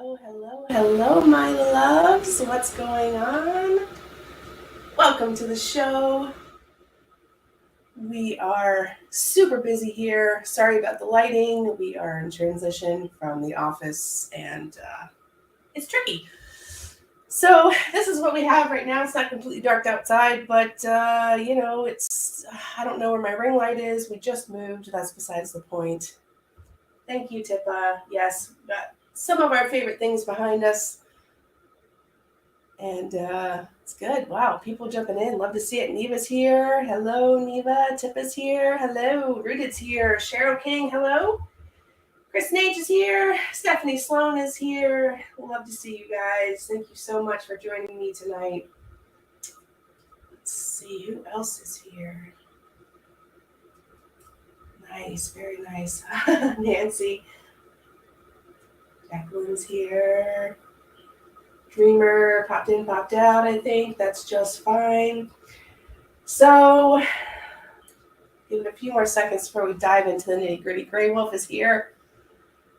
Hello, my loves. What's going on? Welcome to the show. We are super busy here. Sorry about the lighting. We are in transition from the office and it's tricky. So, this is what we have right now. It's not completely dark outside, but it's, I don't know where my ring light is. We just moved. That's besides the point. Thank you, Tippa. Yes, got some of our favorite things behind us. And it's good. Wow, people jumping in. Love to see it. Neva's here. Hello, Neva. Tippa's here. Hello. Rooted's here. Cheryl King. Hello. Chris Nate is here. Stephanie Sloan is here. Love to see you guys. Thank you so much for joining me tonight. Let's see who else is here. Nice, very nice. Nancy. Jacqueline's here. Dreamer popped in, popped out, I think. That's just fine. So, give it a few more seconds before we dive into the nitty-gritty. Grey Wolf is here.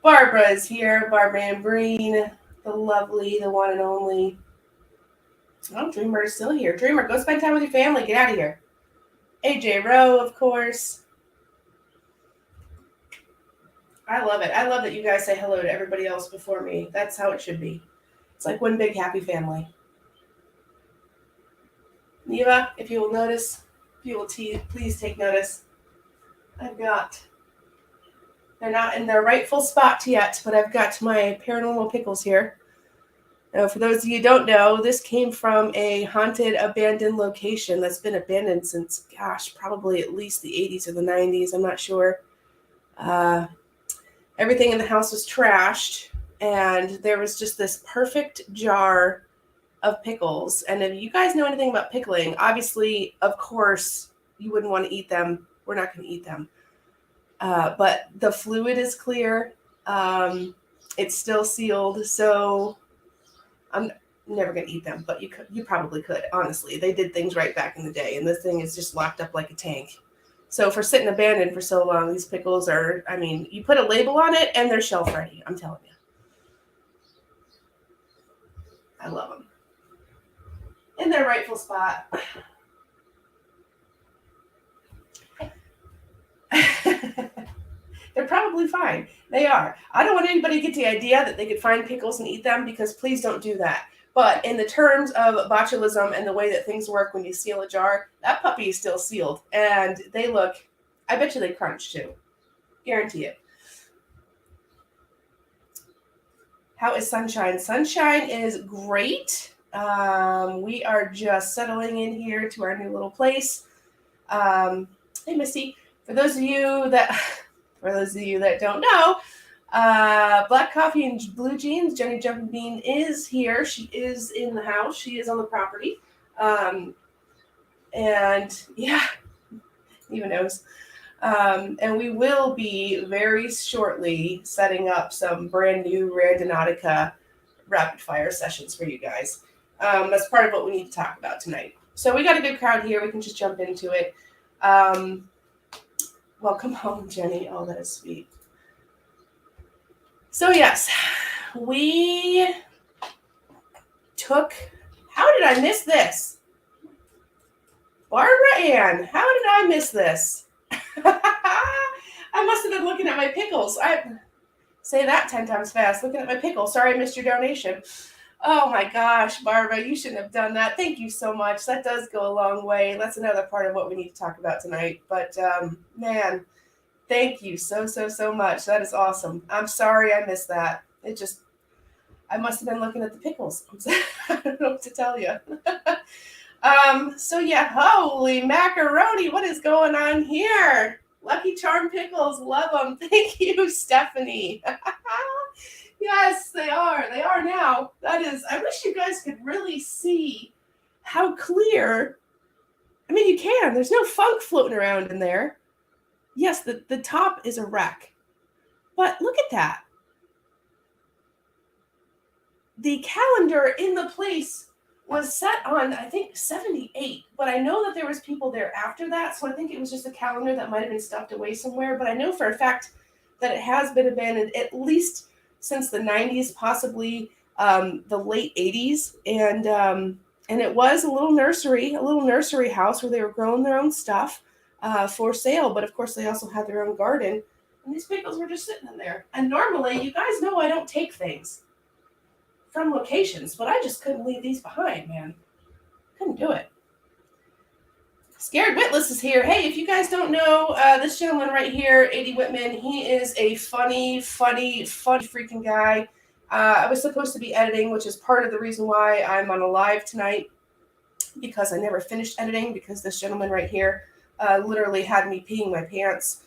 Barbara is here. Barbara Ann Breen, the lovely, the one and only. Oh, Dreamer is still here. Dreamer, go spend time with your family. Get out of here. AJ Rowe, of course. I love it. I love that you guys say hello to everybody else before me. That's how it should be. It's like one big happy family. Neva, if you will notice, if you will please take notice. They're not in their rightful spot yet, but I've got my paranormal pickles here. Now, for those of you who don't know, this came from a haunted, abandoned location that's been abandoned since, probably at least the 80s or the 90s. I'm not sure. Everything in the house was trashed. And there was just this perfect jar of pickles. And if you guys know anything about pickling, obviously, of course, you wouldn't want to eat them. We're not going to eat them. But the fluid is clear. It's still sealed. So I'm never going to eat them. But you probably could, honestly. They did things right back in the day. And this thing is just locked up like a tank. So for sitting abandoned for so long, these pickles are, you put a label on it and they're shelf ready. I'm telling you. I love them. In their rightful spot. They're probably fine. They are. I don't want anybody to get the idea that they could find pickles and eat them, because please don't do that. But in the terms of botulism and the way that things work when you seal a jar, that puppy is still sealed. And they look, I bet you they crunch too. Guarantee it. How is Sunshine? Sunshine is great. We are just settling in here to our new little place. Hey, Misty. For those of you that don't know, Black Coffee and Blue Jeans, Jenny Jumping Bean is here. She is in the house. She is on the property. And yeah, even knows. And we will be very shortly setting up some brand new Randonautica rapid fire sessions for you guys. That's part of what we need to talk about tonight. So we got a good crowd here. We can just jump into it. Welcome home, Jenny. Oh, that is sweet. So yes, we took, how did I miss this? Barbara Ann, how did I miss this? I must have been looking at my pickles. I say that 10 times fast. Looking at my pickles. Sorry I missed your donation. Oh my gosh, Barbara, you shouldn't have done that. Thank you so much. That does go a long way. That's another part of what we need to talk about tonight. But man, thank you so much. That is awesome. I'm sorry I missed that. I must have been looking at the pickles. I don't know what to tell you. So yeah, holy macaroni, what is going on here? Lucky Charm pickles, love them. Thank you, Stephanie. Yes, they are. They are now. That is, I wish you guys could really see how clear. You can. There's no funk floating around in there. Yes, the top is a wreck. But look at that. The calendar in the place was set on, I think, 78. But I know that there was people there after that, so I think it was just a calendar that might have been stuffed away somewhere. But I know for a fact that it has been abandoned at least since the 90s, possibly the late 80s. And it was a little nursery house where they were growing their own stuff for sale. But of course, they also had their own garden. And these pickles were just sitting in there. And normally, you guys know I don't take things from locations, but I just couldn't leave these behind, man. Couldn't do it. Scared Witless is here. Hey, if you guys don't know, this gentleman right here, A.D. Whitman, he is a funny freaking guy. I was supposed to be editing, which is part of the reason why I'm on a live tonight, because I never finished editing, because this gentleman right here literally had me peeing my pants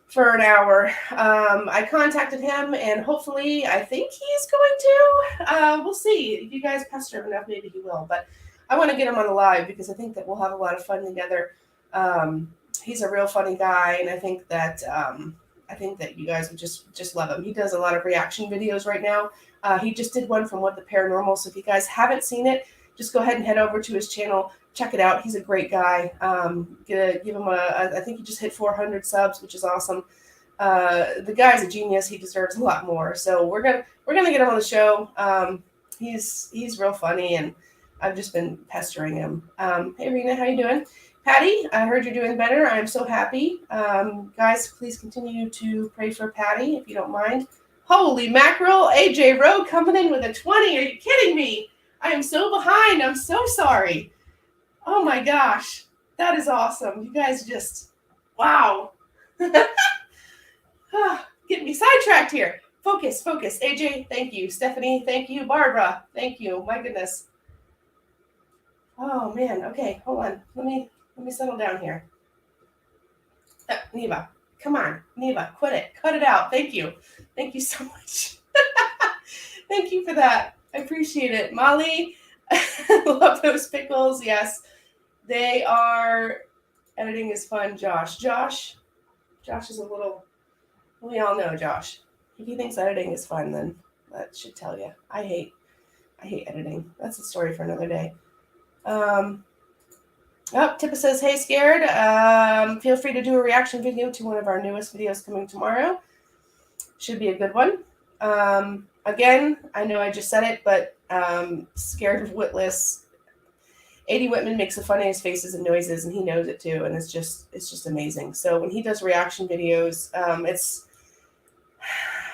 for an hour. I contacted him, and hopefully, I think he's going to. We'll see. If you guys pester him enough, maybe he will. But I want to get him on the live because I think that we'll have a lot of fun together. He's a real funny guy, and I think that you guys would just love him. He does a lot of reaction videos right now. He just did one from What the Paranormal. So if you guys haven't seen it, just go ahead and head over to his channel. Check it out. He's a great guy. Give him I think he just hit 400 subs, which is awesome. The guy's a genius. He deserves a lot more. So we're gonna get him on the show. He's real funny, and I've just been pestering him. Hey, Rena, how you doing? Patty, I heard you're doing better. I'm so happy. Guys, please continue to pray for Patty, if you don't mind. Holy mackerel, AJ Rowe coming in with a 20. Are you kidding me? I am so behind. I'm so sorry. Oh my gosh. That is awesome. You guys just, wow. Getting me sidetracked here. Focus. AJ, thank you. Stephanie, thank you. Barbara, thank you. My goodness. Oh man. Okay, hold on. Let me settle down here. Neva, come on. Neva, quit it. Cut it out. Thank you. Thank you so much. Thank you for that. I appreciate it. Molly, love those pickles. Yes, they are. Editing is fun. Josh is a little, we all know Josh. If he thinks editing is fun, then that should tell you. I hate editing. That's a story for another day. Tippa says, hey, Scared. Feel free to do a reaction video to one of our newest videos coming tomorrow. Should be a good one. Again, I know I just said it, but Scared Witless, A.D. Whitman makes the funniest faces and noises, and he knows it too, and it's just amazing. So when he does reaction videos,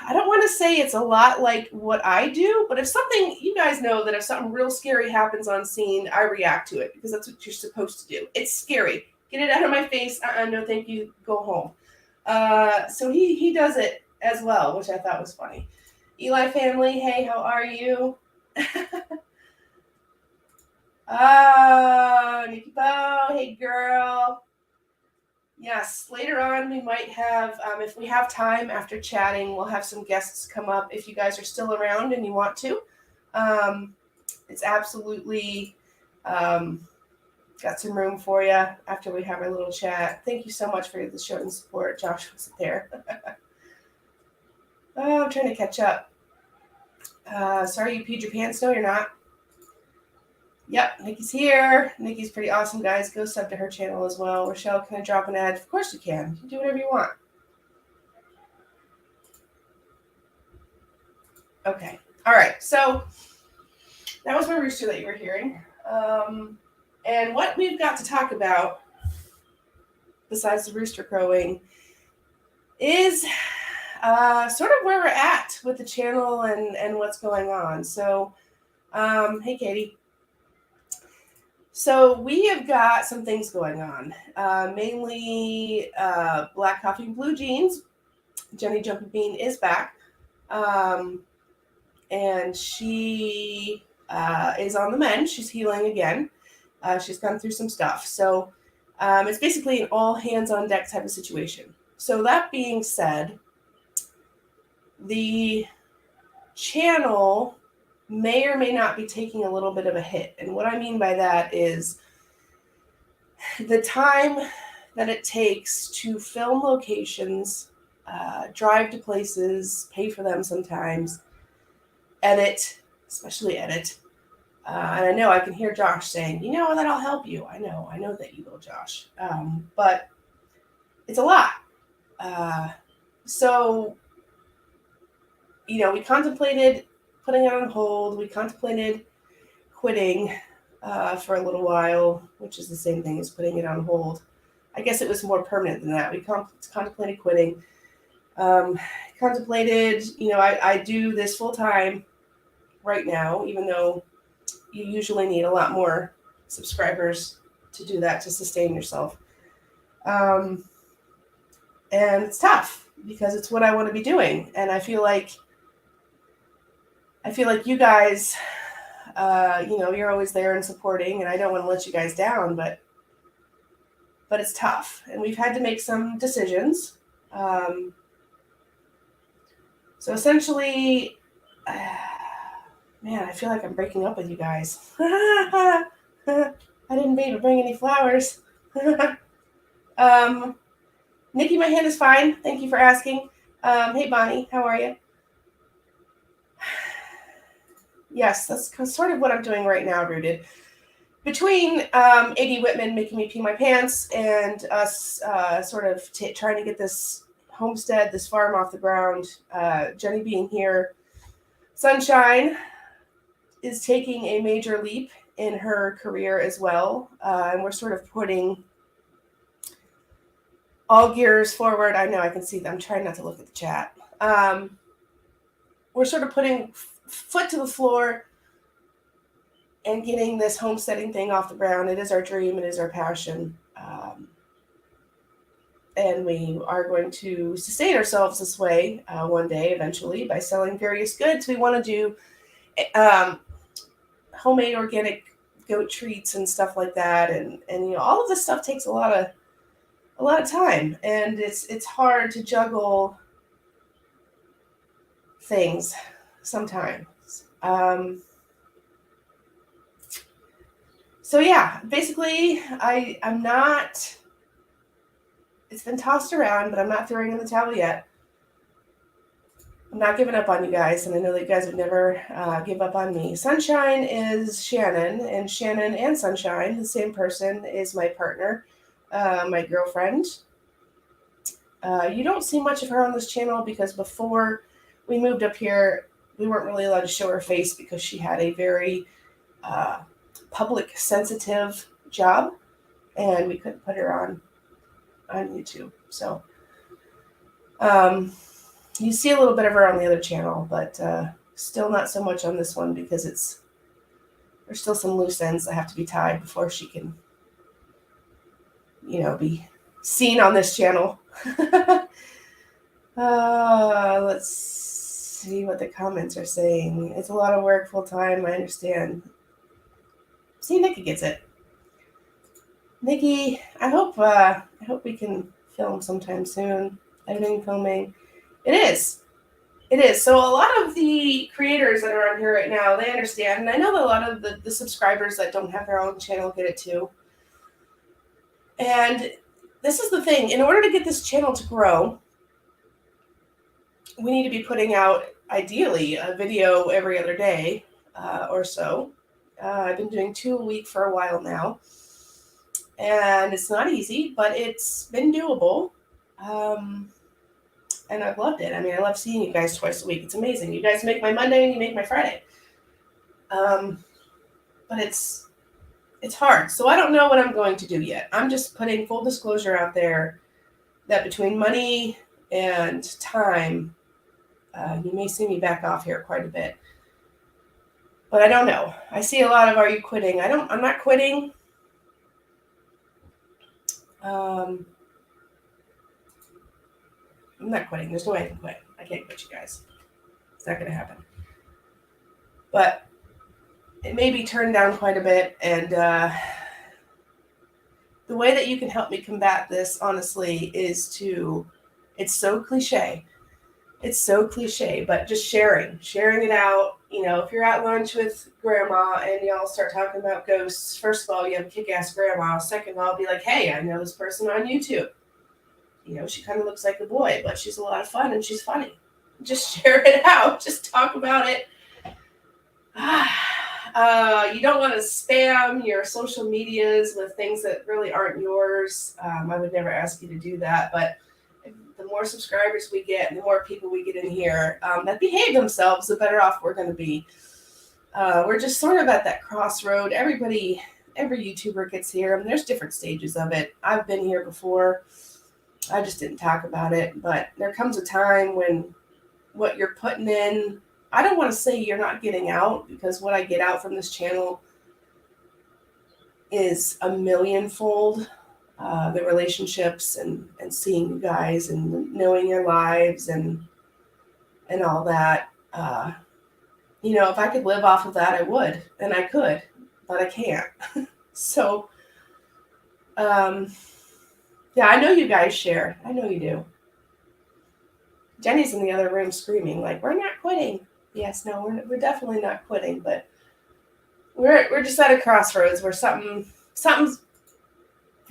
I don't want to say it's a lot like what I do, but if something, you guys know that if something real scary happens on scene, I react to it because that's what you're supposed to do. It's scary. Get it out of my face. No, thank you. Go home. So he does it as well, which I thought was funny. Eli family, hey, how are you? Nikki Bo, hey girl. Yes, later on we might have, if we have time after chatting, we'll have some guests come up if you guys are still around and you want to. It's absolutely got some room for you after we have our little chat. Thank you so much for the show and support. Josh wasn't there. I'm trying to catch up. Sorry you peed your pants. No, you're not. Yep, Nikki's here. Nikki's pretty awesome, guys. Go sub to her channel as well. Richelle, can I drop an ad? Of course you can. You can do whatever you want. Okay. All right. So that was my rooster that you were hearing. And what we've got to talk about, besides the rooster crowing, is sort of where we're at with the channel and what's going on. So, hey, Katie. So we have got some things going on, mainly Black Coffee and Blue Jeans. Jenny Jumping Bean is back, and she is on the mend. She's healing again. She's gone through some stuff. So it's basically an all hands on deck type of situation. So that being said, the channel may or may not be taking a little bit of a hit. And what I mean by that is the time that it takes to film locations, drive to places, pay for them sometimes, edit, especially edit. And I know I can hear Josh saying, that'll help you. I know that you will, Josh. But it's a lot. So we contemplated putting it on hold. We contemplated quitting for a little while, which is the same thing as putting it on hold. I guess it was more permanent than that. We contemplated quitting. Contemplated, I do this full time right now, even though you usually need a lot more subscribers to do that, to sustain yourself. And it's tough because it's what I want to be doing. And I feel like you guys, you're always there and supporting, and I don't want to let you guys down, but it's tough. And we've had to make some decisions. So essentially, man, I feel like I'm breaking up with you guys. I didn't mean to bring any flowers. Nikki, my hand is fine. Thank you for asking. Hey, Bonnie, how are you? Yes, that's sort of what I'm doing right now, Rooted. Between A.D. Whitman making me pee my pants and us sort of trying to get this homestead, this farm off the ground, Jenny being here, Sunshine is taking a major leap in her career as well. And we're sort of putting all gears forward. I know I can see them. I'm trying not to look at the chat. We're sort of putting foot to the floor and getting this homesteading thing off the ground. It is our dream. It is our passion. And we are going to sustain ourselves this way one day, eventually, by selling various goods. We want to do homemade organic goat treats and stuff like that. And all of this stuff takes a lot of time. And it's hard to juggle things sometimes. So yeah, basically I'm not, it's been tossed around, but I'm not throwing in the towel yet. I'm not giving up on you guys, and I know that you guys would never give up on me. Sunshine is Shannon, and Shannon and Sunshine, the same person, is my partner, my girlfriend. You don't see much of her on this channel because before we moved up here, we weren't really allowed to show her face because she had a very public sensitive job, and we couldn't put her on YouTube. So you see a little bit of her on the other channel, but still not so much on this one because there's still some loose ends that have to be tied before she can be seen on this channel. Let's see what the comments are saying. It's a lot of work full time. I understand. See, Nikki gets it. Nikki, I hope we can film sometime soon. Editing, filming. It is. So a lot of the creators that are on here right now, they understand. And I know that a lot of the subscribers that don't have their own channel get it too. And this is the thing. In order to get this channel to grow, we need to be putting out, ideally, a video every other day or so. I've been doing 2 a week for a while now. And it's not easy, but it's been doable. And I've loved it. I mean, I love seeing you guys twice a week. It's amazing. You guys make my Monday and you make my Friday. But it's hard. So I don't know what I'm going to do yet. I'm just putting full disclosure out there that between money and time, you may see me back off here quite a bit. But I don't know. I see a lot of, are you quitting? I'm not quitting. I'm not quitting. There's no way I can quit. I can't quit you guys. It's not going to happen. But it may be turned down quite a bit. And the way that you can help me combat this, honestly, is it's so cliche. It's so cliche, but just sharing it out. If you're at lunch with grandma and y'all start talking about ghosts, first of all, you have a kick-ass grandma. Second of all, be like, hey, I know this person on YouTube. She kind of looks like a boy, but she's a lot of fun and she's funny. Just share it out. Just talk about it. You don't want to spam your social medias with things that really aren't yours. I would never ask you to do that, but the more subscribers we get and the more people we get in here that behave themselves, the better off we're going to be. We're just sort of at that crossroad. Every YouTuber gets here, and there's different stages of it. I've been here before. I just didn't talk about it, but there comes a time when what you're putting in, I don't want to say you're not getting out, because what I get out from this channel is a millionfold. The relationships and seeing you guys and knowing your lives and all that. If I could live off of that, I would, and I could, but I can't. So, yeah, I know you guys share. I know you do. Jenny's in the other room screaming, like, we're not quitting. Yes, no, we're definitely not quitting, but we're just at a crossroads where something's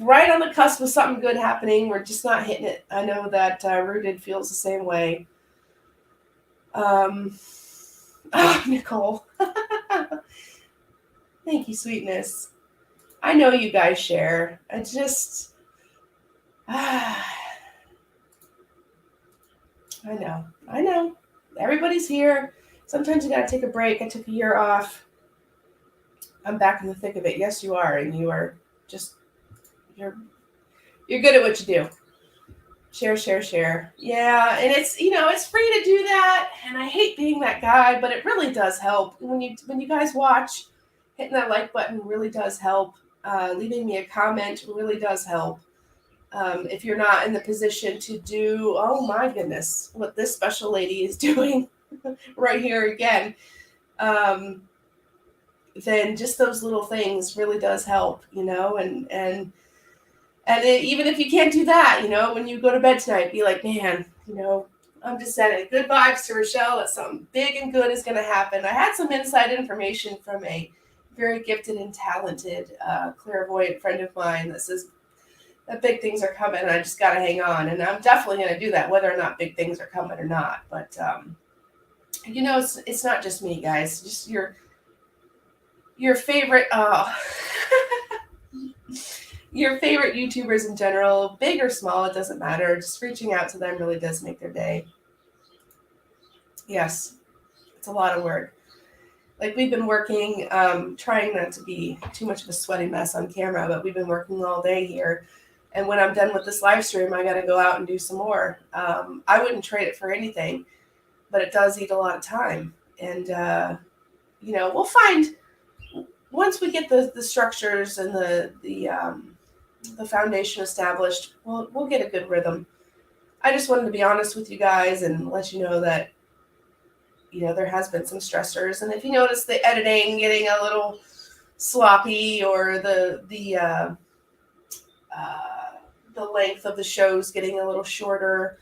right on the cusp of something good happening. We're just not hitting it. I know that Rooted feels the same way. Nicole. Thank you, sweetness. I know you guys share. I just... I know. Everybody's here. Sometimes you gotta take a break. I took a year off. I'm back in the thick of it. Yes, you are. And you are just... You're good at what you do. Share. Yeah, and it's it's free to do that, and I hate being that guy, but it really does help when you guys watch. Hitting that like button really does help. Leaving me a comment really does help. If you're not in the position to do, oh my goodness, what this special lady is doing right here again, then just those little things really does help, and even if you can't do that, when you go to bed tonight, be like, man, I'm just sending good vibes to Richelle that something big and good is going to happen. I had some inside information from a very gifted and talented clairvoyant friend of mine that says that big things are coming, and I just got to hang on. And I'm definitely going to do that, whether or not big things are coming or not. But, it's not just me, guys. Just your favorite... your favorite YouTubers in general, big or small, it doesn't matter. Just reaching out to them really does make their day. Yes, it's a lot of work. Like, we've been working, trying not to be too much of a sweaty mess on camera, but we've been working all day here. And when I'm done with this live stream, I got to go out and do some more. I wouldn't trade it for anything, but it does eat a lot of time. And, we'll find, once we get the structures and the foundation established, we'll get a good rhythm. I just wanted to be honest with you guys and let you know that, there has been some stressors. And if you notice the editing getting a little sloppy, or the length of the shows getting a little shorter,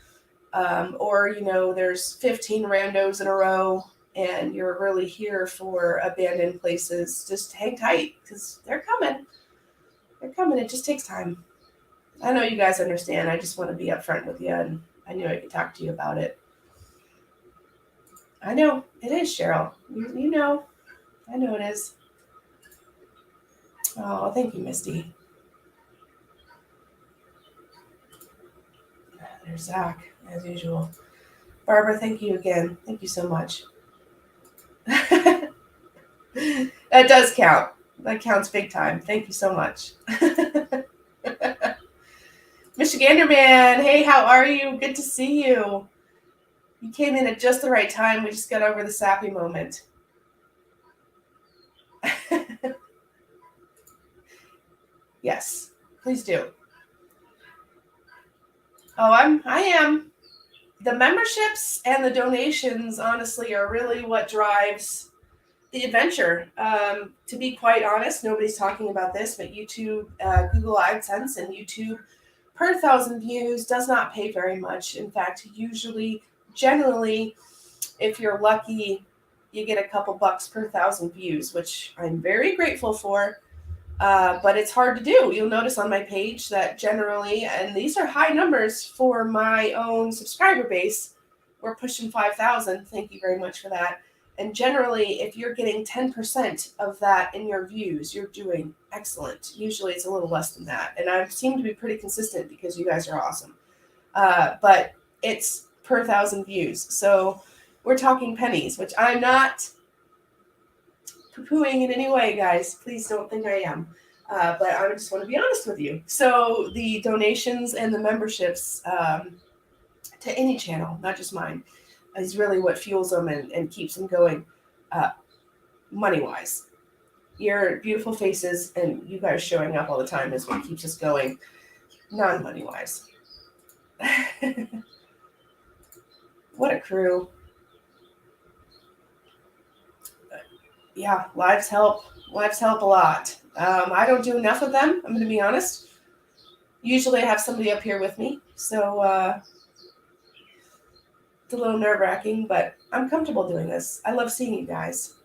or, there's 15 randos in a row and you're really here for abandoned places, just hang tight, because they're coming. They're coming. It just takes time. I know you guys understand. I just want to be upfront with you, and I knew I could talk to you about it. I know. It is, Cheryl. You know. I know it is. Oh, thank you, Misty. There's Zach, as usual. Barbara, thank you again. Thank you so much. That does count. That counts big time. Thank you so much. Michigander man, hey, how are you? Good to see you. You came in at just the right time. We just got over the sappy moment. Yes, please do. Oh, I am. The memberships and the donations, honestly, are really what drives the adventure. To be quite honest, nobody's talking about this, but YouTube, Google AdSense and YouTube per 1,000 views does not pay very much. In fact, generally, if you're lucky, you get a couple bucks per 1,000 views, which I'm very grateful for. But it's hard to do. You'll notice on my page that generally, and these are high numbers for my own subscriber base, we're pushing 5,000. Thank you very much for that. And generally, if you're getting 10% of that in your views, you're doing excellent. Usually it's a little less than that. And I seem to be pretty consistent because you guys are awesome. But it's per 1,000 views. So we're talking pennies, which I'm not poo-pooing in any way, guys. Please don't think I am. But I just want to be honest with you. So the donations and the memberships to any channel, not just mine, is really what fuels them and keeps them going money-wise. Your beautiful faces and you guys showing up all the time is what keeps us going, non-money-wise. What a crew. Yeah, lives help. Lives help a lot. I don't do enough of them, I'm going to be honest. Usually I have somebody up here with me, so it's a little nerve-wracking, but I'm comfortable doing this. I love seeing you guys.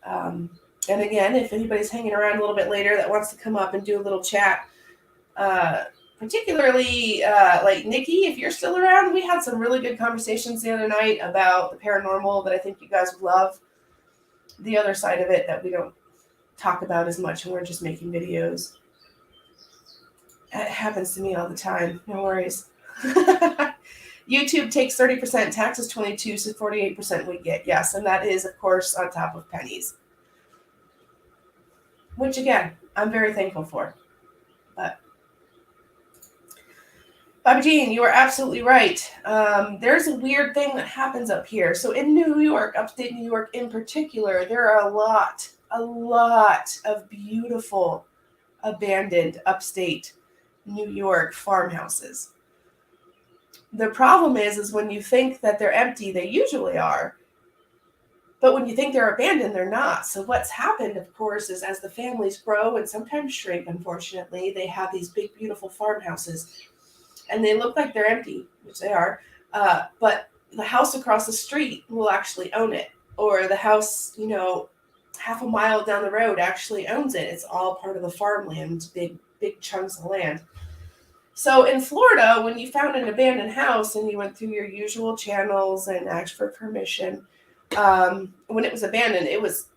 And again, if anybody's hanging around a little bit later that wants to come up and do a little chat, particularly like Nikki, if you're still around, we had some really good conversations the other night about the paranormal that I think you guys would love. The other side of it that we don't talk about as much and we're just making videos. It happens to me all the time. No worries. YouTube takes 30%, taxes 22%, so 48% we get. Yes, and that is, of course, on top of pennies. Which, again, I'm very thankful for. But Bobby Jean, you are absolutely right. There's a weird thing that happens up here. So in New York, upstate New York in particular, there are a lot of beautiful abandoned upstate New York farmhouses. The problem is when you think that they're empty, they usually are. But when you think they're abandoned, they're not. So what's happened, of course, is as the families grow and sometimes shrink, unfortunately, they have these big, beautiful farmhouses. And they look like they're empty, which they are. But the house across the street will actually own it. Or the house, half a mile down the road actually owns it. It's all part of the farmland, big chunks of land. So in Florida, when you found an abandoned house and you went through your usual channels and asked for permission, when it was abandoned, it was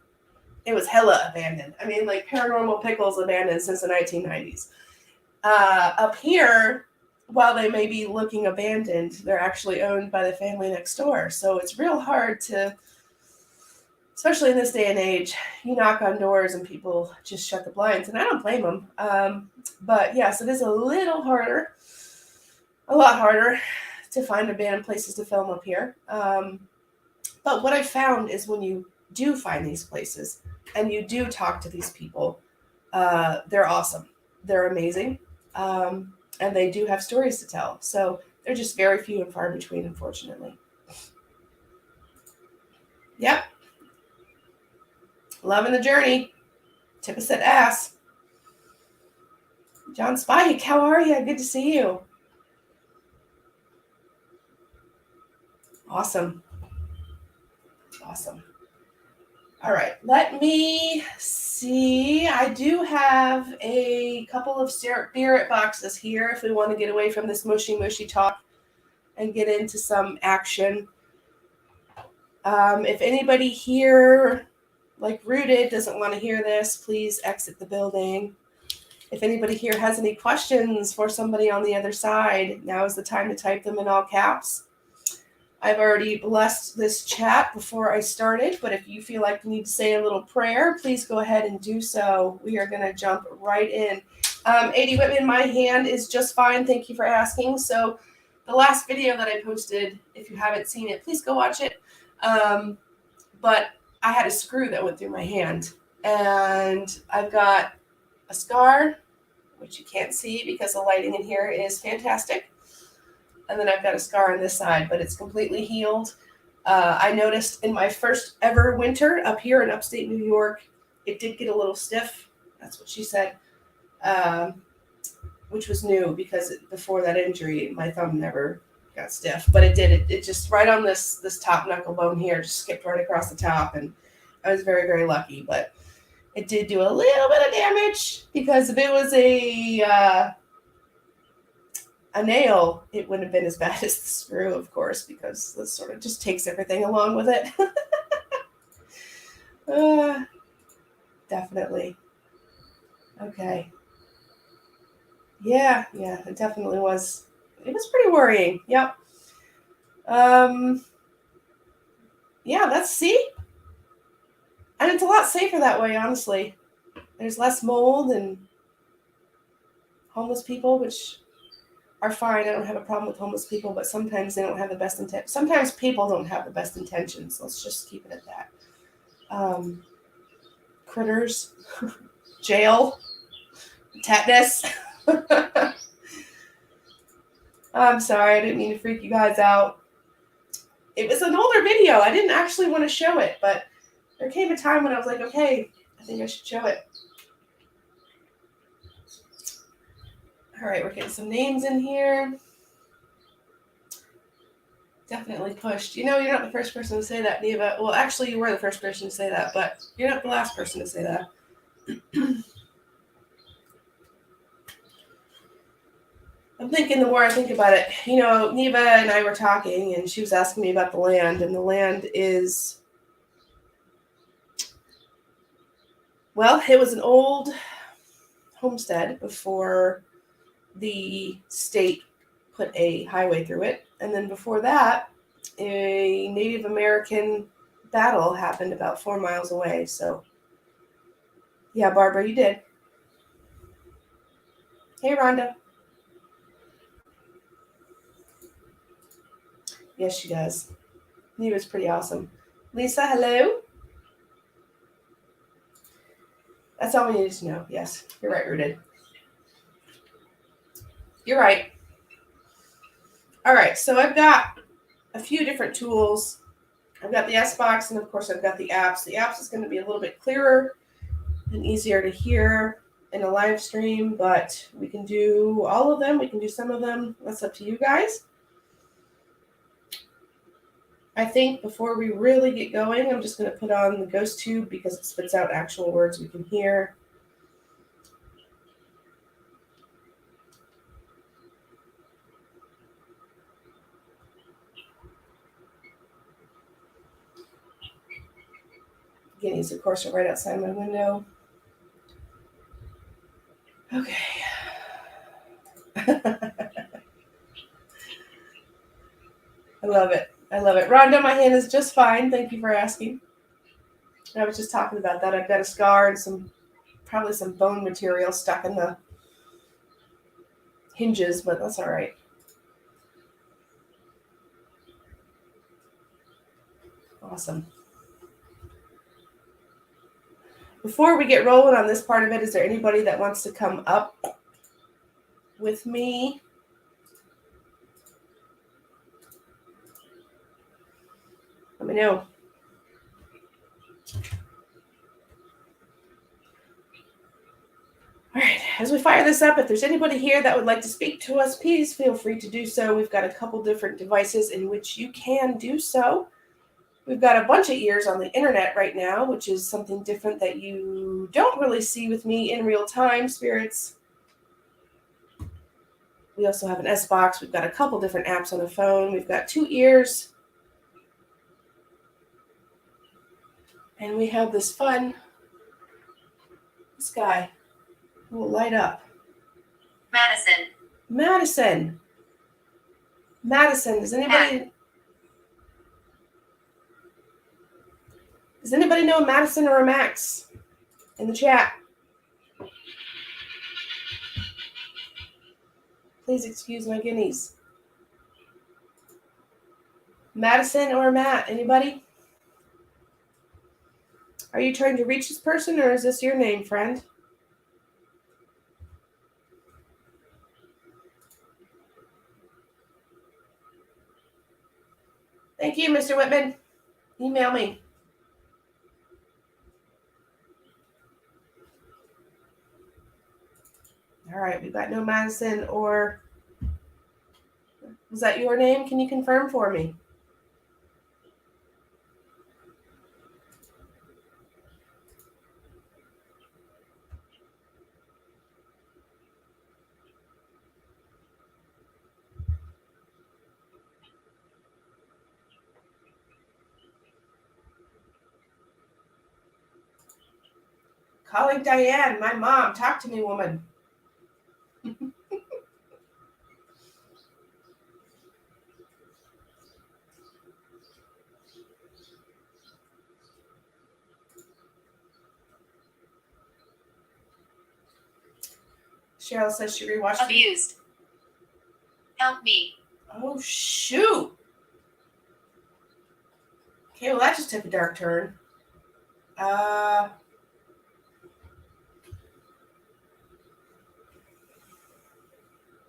hella abandoned. I mean, like Paranormal Pickles abandoned since the 1990s. Up here, while they may be looking abandoned, they're actually owned by the family next door. So it's real hard to, especially in this day and age, you knock on doors and people just shut the blinds, and I don't blame them. But yes, it is a lot harder to find abandoned places to film up here. But what I found is when you do find these places and you do talk to these people, they're awesome. They're amazing. And they do have stories to tell. So they're just very few and far between, unfortunately. Yep. Loving the journey. Tip said ass. John Spike, how are you? Good to see you. Awesome. All right, let me see. I do have a couple of spirit boxes here if we want to get away from this mushy talk and get into some action. If anybody here, like Rooted, doesn't want to hear this, please exit the building. If anybody here has any questions for somebody on the other side, now is the time to type them in all caps. I've already blessed this chat before I started, but if you feel like you need to say a little prayer, please go ahead and do so. We are going to jump right in. 80 Whitman, my hand is just fine. Thank you for asking. So the last video that I posted, if you haven't seen it, please go watch it. But I had a screw that went through my hand, and I've got a scar, which you can't see because the lighting in here is fantastic. And then I've got a scar on this side, but it's completely healed. I noticed in my first ever winter up here in upstate New York, it did get a little stiff. That's what she said, which was new because before that injury, my thumb never got stiff. But it did. It just right on this top knuckle bone here, just skipped right across the top. And I was very, very lucky. But it did do a little bit of damage because if it was a nail, it wouldn't have been as bad as the screw, of course, because this sort of just takes everything along with it. Definitely. Okay. Yeah, it definitely was. It was pretty worrying. Yep. Yeah, that's, see? And it's a lot safer that way, honestly. There's less mold and homeless people, which are fine. I don't have a problem with homeless people, but sometimes they don't have the best intent. Sometimes people don't have the best intentions. Let's just keep it at that. Critters, jail, tetanus. I'm sorry, I didn't mean to freak you guys out. It was an older video. I didn't actually want to show it, but there came a time when I was like, okay, I think I should show it. All right, we're getting some names in here. Definitely pushed. You know, you're not the first person to say that, Neva. Well, actually, you were the first person to say that, but you're not the last person to say that. I'm thinking the more I think about it, you know, Neva and I were talking, and she was asking me about the land, and the land is, well, it was an old homestead before the state put a highway through it. And then before that, a Native American battle happened about 4 miles away. So, yeah, Barbara, you did. Hey, Rhonda. Yes, she does. Neva's pretty awesome. Lisa, hello. That's all we needed to know. Yes, you're right, Rooted. You're right. All right, so I've got a few different tools. I've got the S-Box, and of course I've got the apps. The apps is going to be a little bit clearer and easier to hear in a live stream, but we can do all of them. We can do some of them. That's up to you guys. I think before we really get going, I'm just going to put on the ghost tube because it spits out actual words we can hear. Guineas, of course, are right outside my window. Okay. I love it. I love it. Rhonda, my hand is just fine. Thank you for asking. I was just talking about that. I've got a scar and probably some bone material stuck in the hinges, but that's all right. Awesome. Before we get rolling on this part of it, is there anybody that wants to come up with me? Let me know. All right, as we fire this up, if there's anybody here that would like to speak to us, please feel free to do so. We've got a couple different devices in which you can do so. We've got a bunch of ears on the internet right now, which is something different that you don't really see with me in real time, spirits. We also have an S-Box. We've got a couple different apps on the phone. We've got 2 ears. And we have this guy who will light up. Madison. Does anybody know Madison or a Max in the chat? Please excuse my guineas. Madison or Matt, anybody? Are you trying to reach this person, or is this your name, friend? Thank you, Mr. Whitman. Email me. All right, we've got no Madison or... Was that your name? Can you confirm for me? Calling Diane, my mom. Talk to me, woman. Cheryl says she rewatched Abused. Help me. Oh, shoot. Okay, well, that just took a dark turn.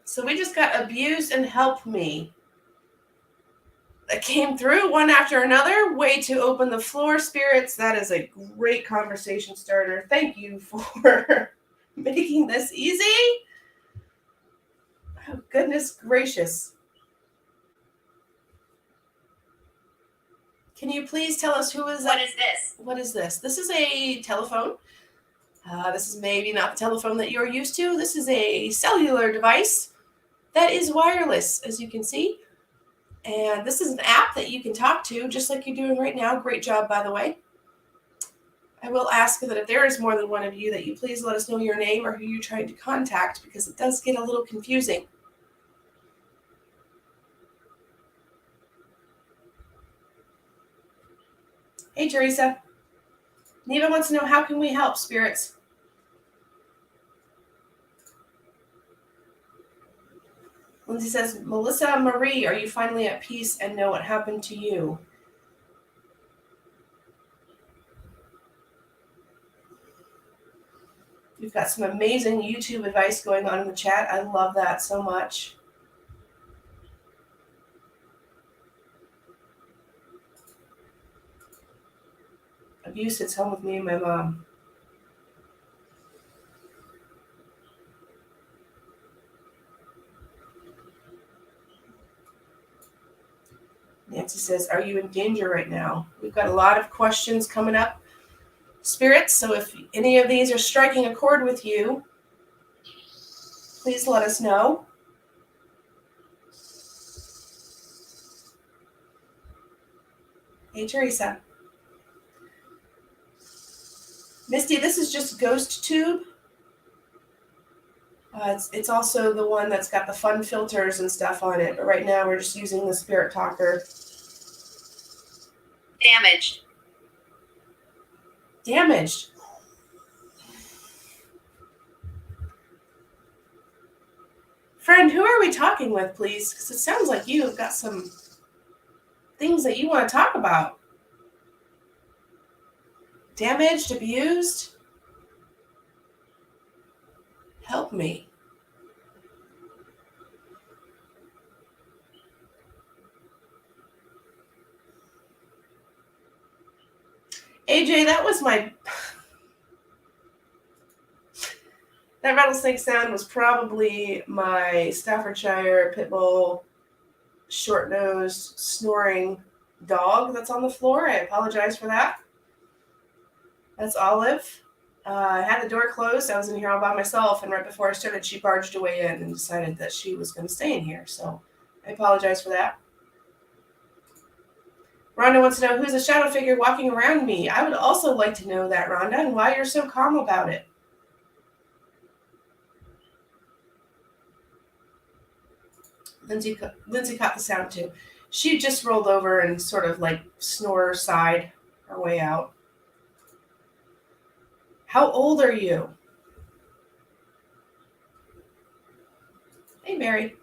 So we just got abused and help me. That came through one after another. Way to open the floor, spirits. That is a great conversation starter. Thank you for making this easy. Oh, goodness gracious. Can you please tell us who is that? What is this? What is this? This is a telephone. This is maybe not the telephone that you're used to. This is a cellular device that is wireless, as you can see. And this is an app that you can talk to, just like you're doing right now. Great job, by the way. I will ask that if there is more than one of you, that you please let us know your name or who you're trying to contact, because it does get a little confusing. Hey, Teresa. Neva wants to know, how can we help, spirits? Lindsay says, Melissa Marie, are you finally at peace and know what happened to you? We've got some amazing YouTube advice going on in the chat. I love that so much. Abuse hits home with me and my mom. Nancy says, are you in danger right now? We've got a lot of questions coming up, spirits, so if any of these are striking a chord with you, please let us know. Hey, Teresa. Misty, this is just Ghost Tube. It's also the one that's got the fun filters and stuff on it, but right now we're just using the Spirit Talker. Damaged. Damaged. Friend, who are we talking with, please? Because it sounds like you have got some things that you want to talk about. Damaged, abused? Help me. AJ, that was my... That rattlesnake sound was probably my Staffordshire pit bull, short-nosed, snoring dog that's on the floor. I apologize for that. That's Olive. I had the door closed. I was in here all by myself, and right before I started, she barged away in and decided that she was going to stay in here. So I apologize for that. Rhonda wants to know, who's a shadow figure walking around me? I would also like to know that, Rhonda, and why you're so calm about it. Lindsay caught the sound too. She just rolled over and sort of like sighed her way out. How old are you? Hey, Mary.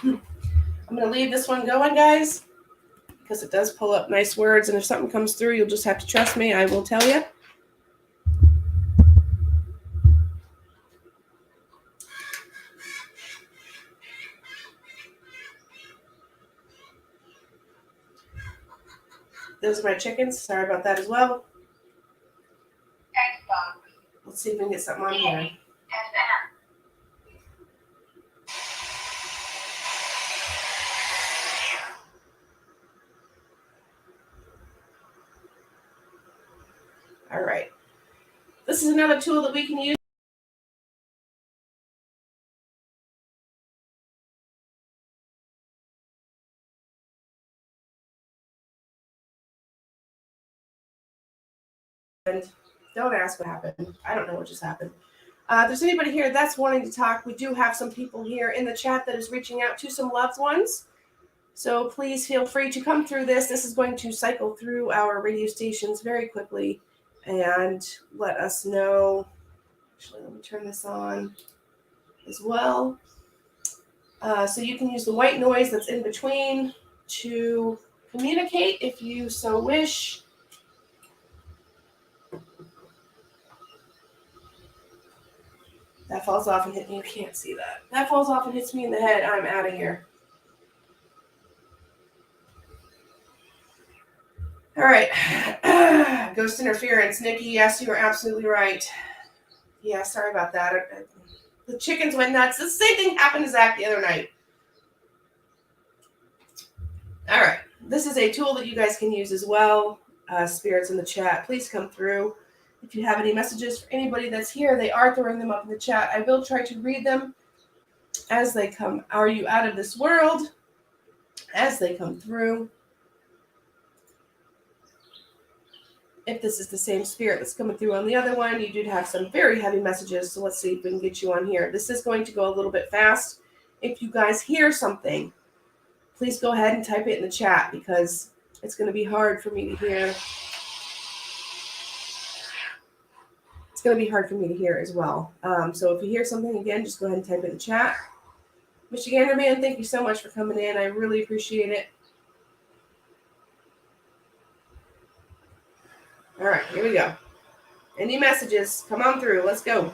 I'm going to leave this one going, guys, because it does pull up nice words, and if something comes through, you'll just have to trust me. I will tell you. Those are my chickens. Sorry about that as well. Let's see if we can get something on here. All right. This is another tool that we can use. And don't ask what happened. I don't know what just happened. If there's anybody here that's wanting to talk, we do have some people here in the chat that is reaching out to some loved ones. So please feel free to come through this. This is going to cycle through our radio stations very quickly and let us know. Actually, let me turn this on as well. So you can use the white noise that's in between to communicate if you so wish. That falls off and hits me. You can't see that. That falls off and hits me in the head. I'm out of here. All right. Ghost interference. Nikki, yes, you are absolutely right. Yeah, sorry about that. The chickens went nuts. The same thing happened to Zach the other night. All right. This is a tool that you guys can use as well. Spirits in the chat, please come through. If you have any messages for anybody that's here, they are throwing them up in the chat. I will try to read them as they come. Are you out of this world? As they come through. If this is the same spirit that's coming through on the other one, you did have some very heavy messages. So let's see if we can get you on here. This is going to go a little bit fast. If you guys hear something, please go ahead and type it in the chat because it's going to be hard for me to hear. It's going to be hard for me to hear as well. So if you hear something, again, just go ahead and type it in the chat. Michigander Man, thank you so much for coming in. I really appreciate it. All right, here we go. Any messages? Come on through. Let's go.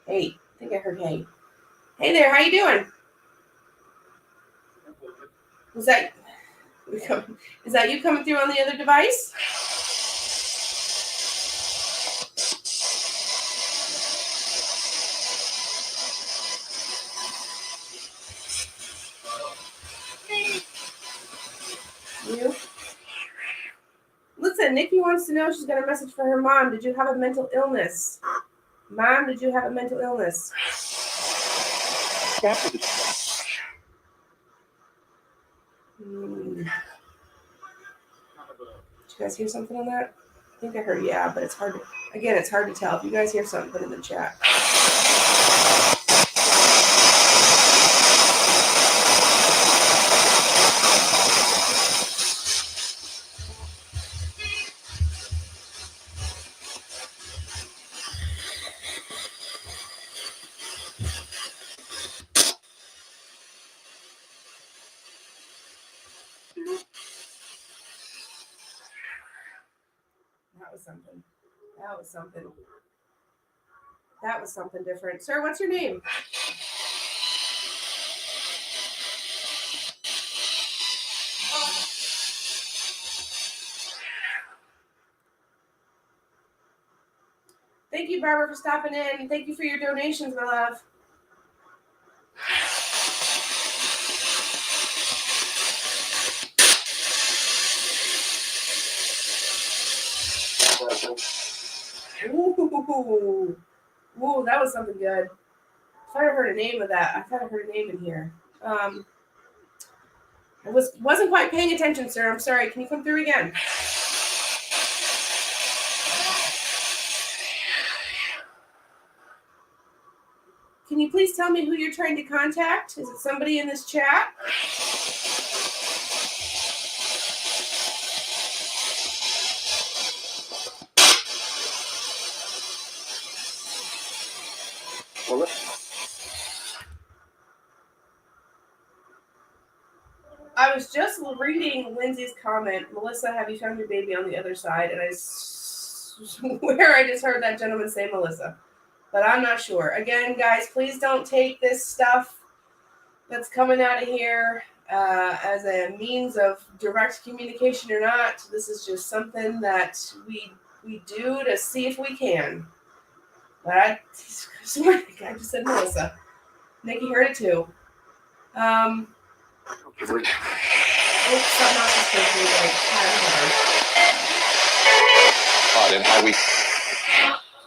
Hey, I think I heard hey. Hey there, how you doing? Is that you coming through on the other device? You? Listen, Nikki wants to know, she's got a message for her mom. Did you have a mental illness? Mom, did you have a mental illness? Did you guys hear something on that? I think I heard yeah, but it's hard to, again, it's hard to tell. If you guys hear something, put it in the chat. That was something. That was something. That was something different. Sir, what's your name? Thank you, Barbara, for stopping in. Thank you for your donations, my love. Ooh. Ooh, that was something good. I thought I heard a name of that. I thought I heard a name in here. I wasn't quite paying attention, sir. I'm sorry. Can you come through again? Can you please tell me who you're trying to contact? Is it somebody in this chat? I was just reading Lindsay's comment. Melissa, have you found your baby on the other side? And I swear I just heard that gentleman say Melissa. But I'm not sure. Again, guys, please don't take this stuff that's coming out of here as a means of direct communication or not. This is just something that we do to see if we can. But I swear the guy just said Melissa. Nikki heard it too. Oh, something else is supposed to be like,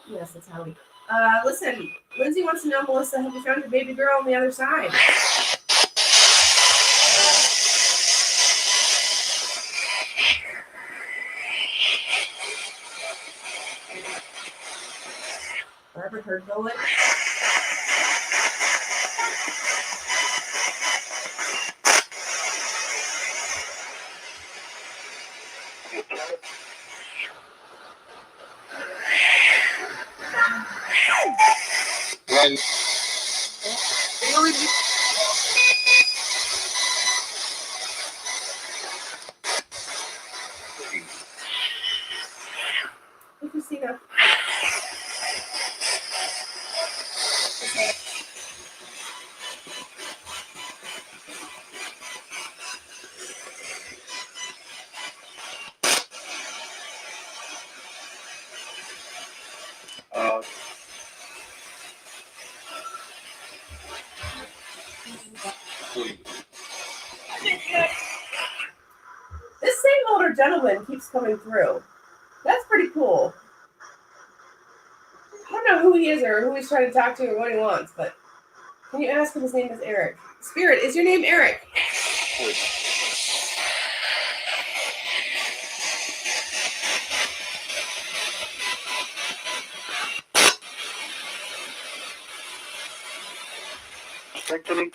yes, it's Howie. Listen, Lindsay wants to know, Melissa, have you found your baby girl on the other side? Barbara heard bullet. and If you see the this same older gentleman keeps coming through. That's pretty cool. I don't know who he is or who he's trying to talk to or what he wants, but can you ask him his name is Eric? Spirit, is your name Eric? actually,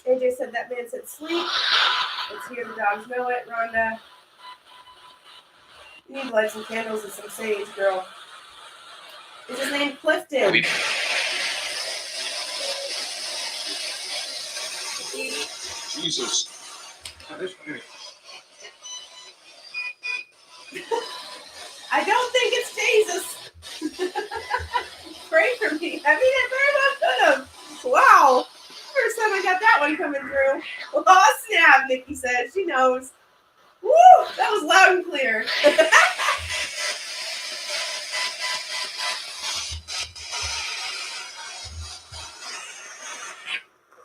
AJ said that man said sleep. Let's hear the dogs know it. Rhonda, you need to light some candles and some sage, girl. Is his name Clifton? Jesus. I don't think it's Jesus. Pray for me. I mean, I very well could have. Wow. First time I got that one coming through. Oh, snap, Nikki says. She knows. Woo! That was loud and clear.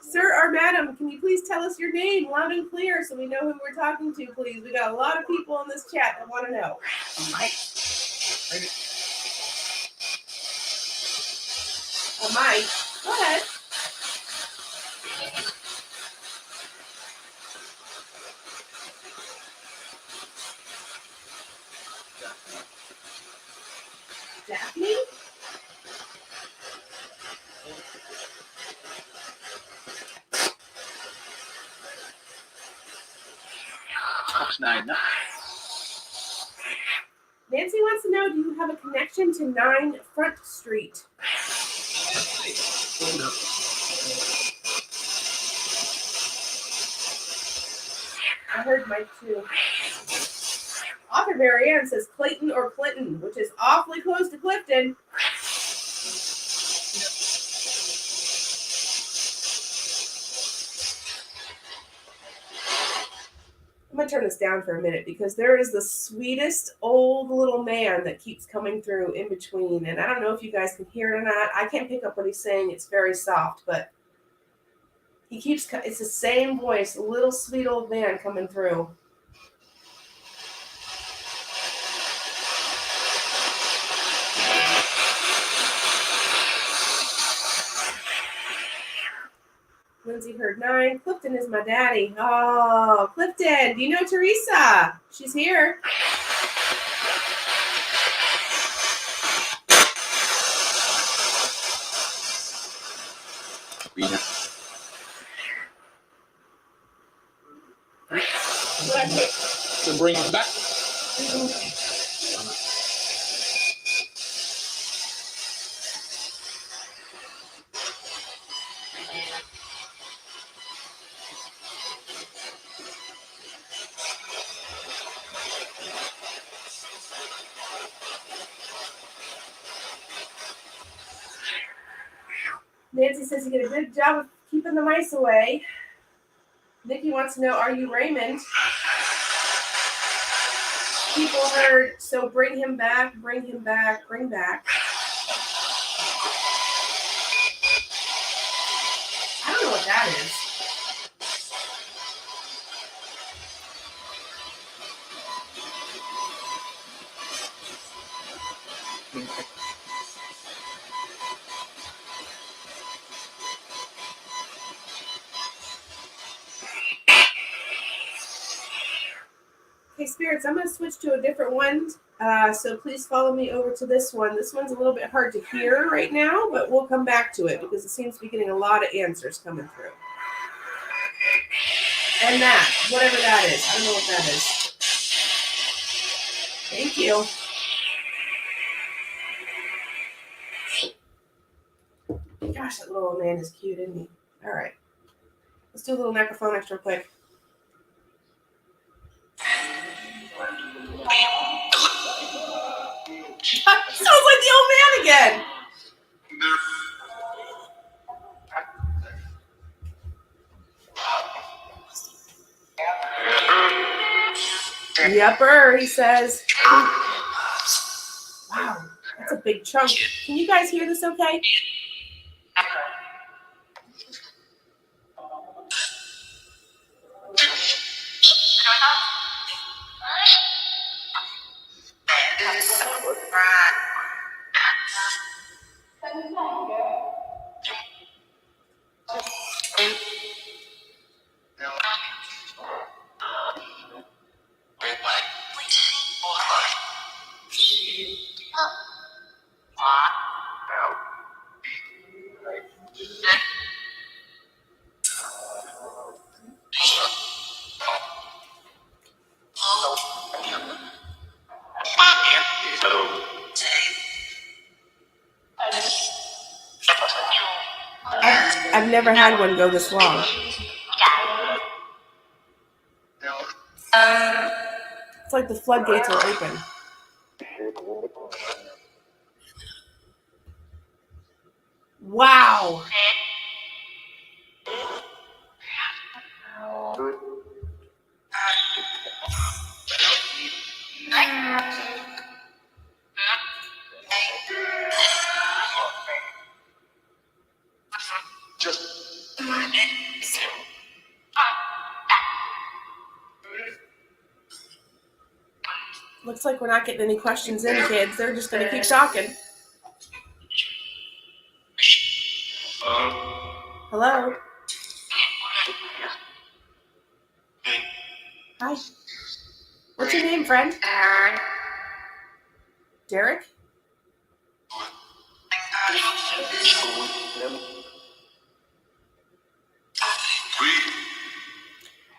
Sir or madam, can you please tell us your name loud and clear so we know who we're talking to, please? We got a lot of people in this chat that want to know. A mic. Go ahead. Daphne? Nancy wants to know, do you have a connection to 9 Front Street? I heard Mike too. Author Marianne says Clayton or Clinton, which is awfully close to Clifton. I'm going to turn this down for a minute because there is the sweetest old little man that keeps coming through in between. And I don't know if you guys can hear it or not. I can't pick up what he's saying. It's very soft, but he keeps, it's the same voice, a little sweet old man coming through. Lindsay heard 9. Clifton is my daddy. Oh, Clifton. Do you know Teresa? She's here. To bring it back. Nancy says you did a good job of keeping the mice away. Nikki wants to know, are you Raymond? People heard, so bring him back, bring him back, bring back. I don't know what that is. Okay, Okay, spirits, I'm going to switch to a different one. So please follow me over to this one. This one's a little bit hard to hear right now, but we'll come back to it because it seems to be getting a lot of answers coming through. And that, whatever that is. I don't know what that is. Thank you. Gosh, that little old man is cute, isn't he? All right. Let's do a little microphone extra quick. Sounds like the old man again. Yupper, he says. Wow, that's a big chunk. Can you guys hear this okay? I've never had one go this long. It's like the floodgates are open. Wow. Looks like we're not getting any questions in, kids. They're just going to keep talking. Hello? Hi. What's your name, friend? Derek?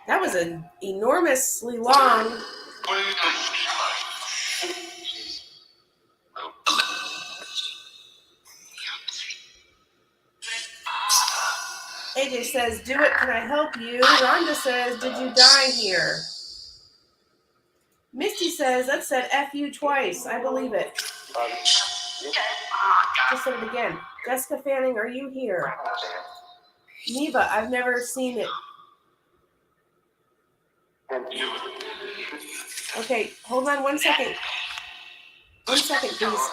That was an enormously long... AJ says, do it, can I help you? Rhonda says, did you die here? Misty says, that said F you twice. I believe it. Just said it again. Jessica Fanning, are you here? Neva, I've never seen it. Okay, hold on 1 second. 1 second, please.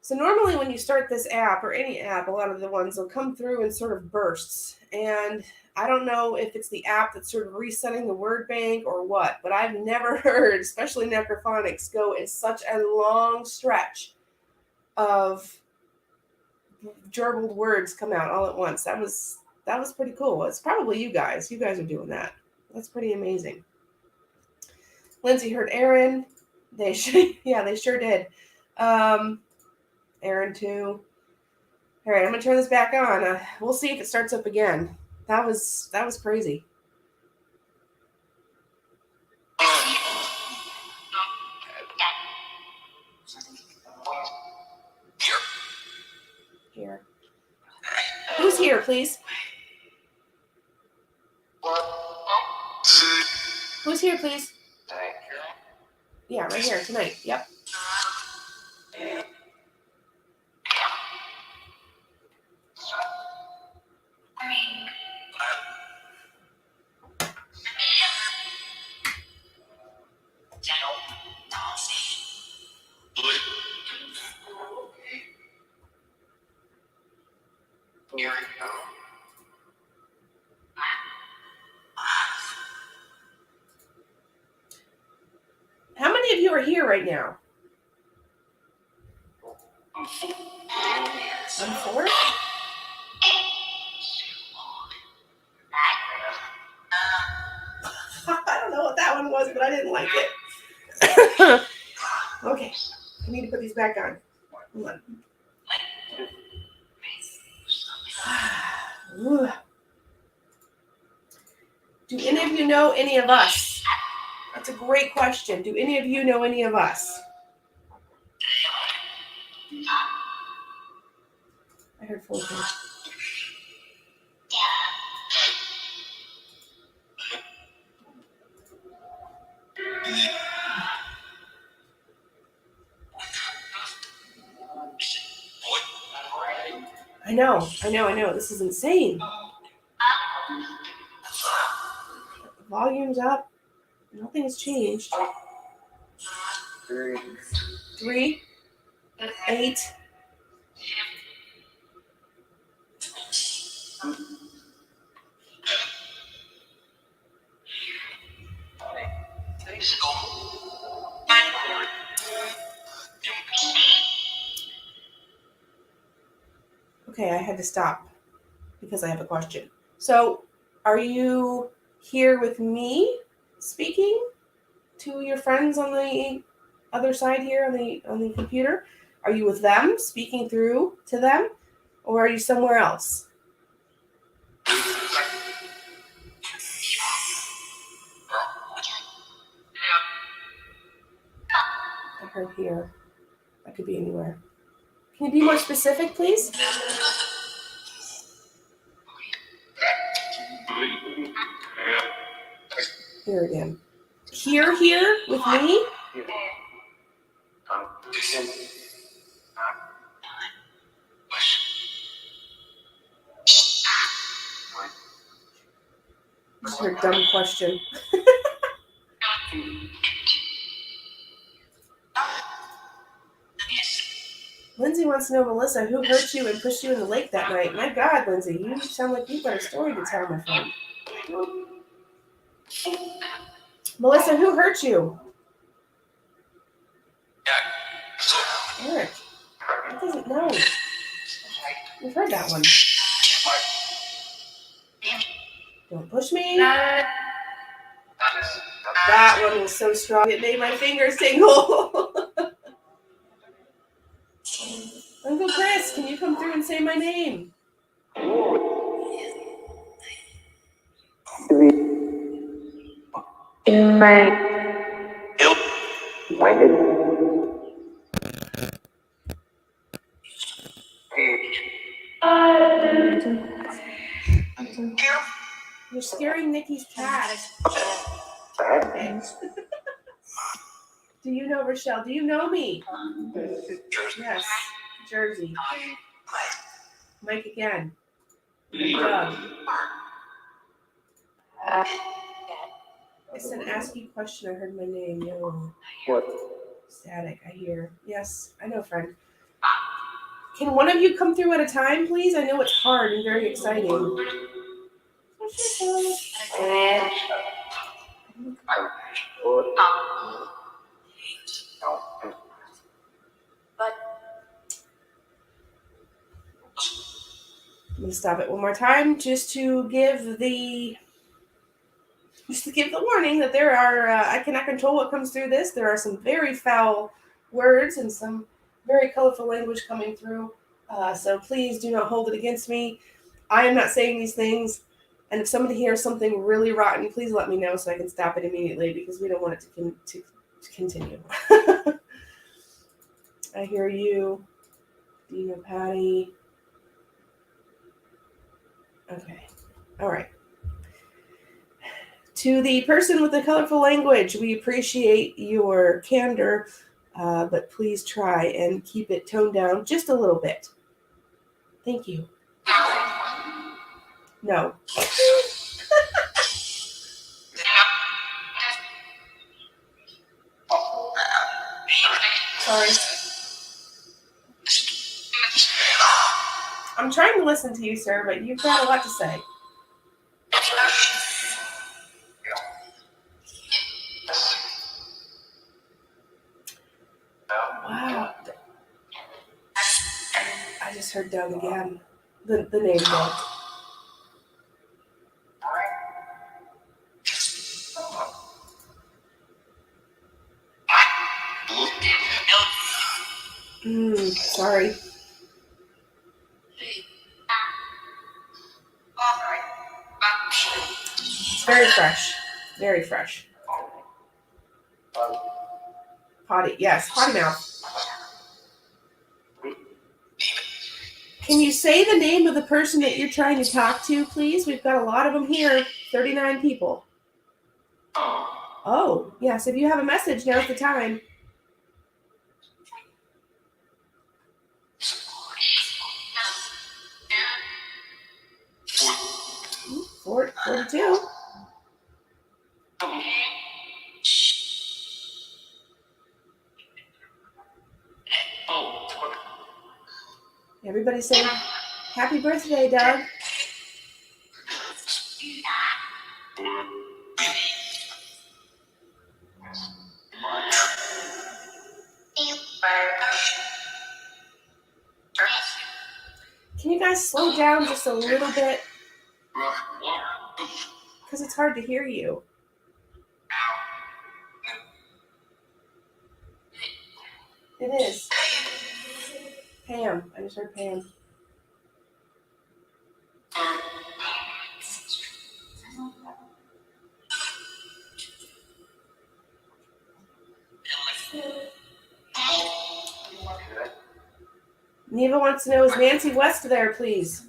So normally when you start this app or any app, a lot of the ones will come through in sort of bursts. And I don't know if it's the app that's sort of resetting the word bank or what, but I've never heard, especially necrophonics, go in such a long stretch of gerbled words come out all at once. That was pretty cool. It's probably you guys. You guys are doing that. That's pretty amazing. Lindsay heard Aaron. They sure did. Aaron too. All right, I'm gonna turn this back on. We'll see if it starts up again. That was crazy. Here. Who's here, please? Who's here, please? Yeah, right here tonight. Yep. How many of you are here right now? I'm 4? I don't know what that one was, but I didn't like it. Okay, I need to put these back on. Hold on. Ooh. Do any of you know any of us? That's a great question. Do any of you know any of us? I heard 4 things. I know. This is insane. Volume's up. Nothing has changed. 3, 8. Okay, I had to stop because I have a question. So, are you here with me speaking to your friends on the other side here on the computer? Are you with them speaking through to them, or are you somewhere else? I heard here. That could be anywhere. Can you be more specific, please? Here again. Here with me? This is her dumb question. Lindsay wants to know, Melissa, who hurt you and pushed you in the lake that night? My God, Lindsay, you sound like you've got a story to tell, my friend. Melissa, who hurt you? Eric. That doesn't know. We've heard that one. Don't push me. That one was so strong it made my fingers tingle. Uncle Chris, can you come through and say my name? You're scaring Nikki's cat. Okay. Do you know Richelle? Do you know me? Yes. Jersey. Mike again. Doug. I said ask you a question. I heard my name. No. What? Static. I hear. Yes. I know, friend. Can one of you come through at a time, please? I know it's hard and very exciting. I'm gonna stop it one more time just to give the warning that there are I cannot control what comes through this. There are some very foul words and some very colorful language coming through. So please do not hold it against me. I am not saying these things. And if somebody hears something really rotten, please let me know so I can stop it immediately because we don't want it to continue. I hear you. Dina, Patty. Okay. All right. To the person with the colorful language, we appreciate your candor, but please try and keep it toned down just a little bit. Thank you. No. Sorry. I'm trying to listen to you, sir, but you've got a lot to say. Wow. I just heard down again. The name Doug. Sorry. It's very fresh. Very fresh. Potty. Yes, potty mouth. Can you say the name of the person that you're trying to talk to, please? We've got a lot of them here. 39 people. Oh, yes. If you have a message, now's the time. 42. Everybody say happy birthday, Doug. Can you guys slow down just a little bit? Because it's hard to hear you. It is. Pam. I just heard Pam. Neva wants to know, is Nancy West there, please?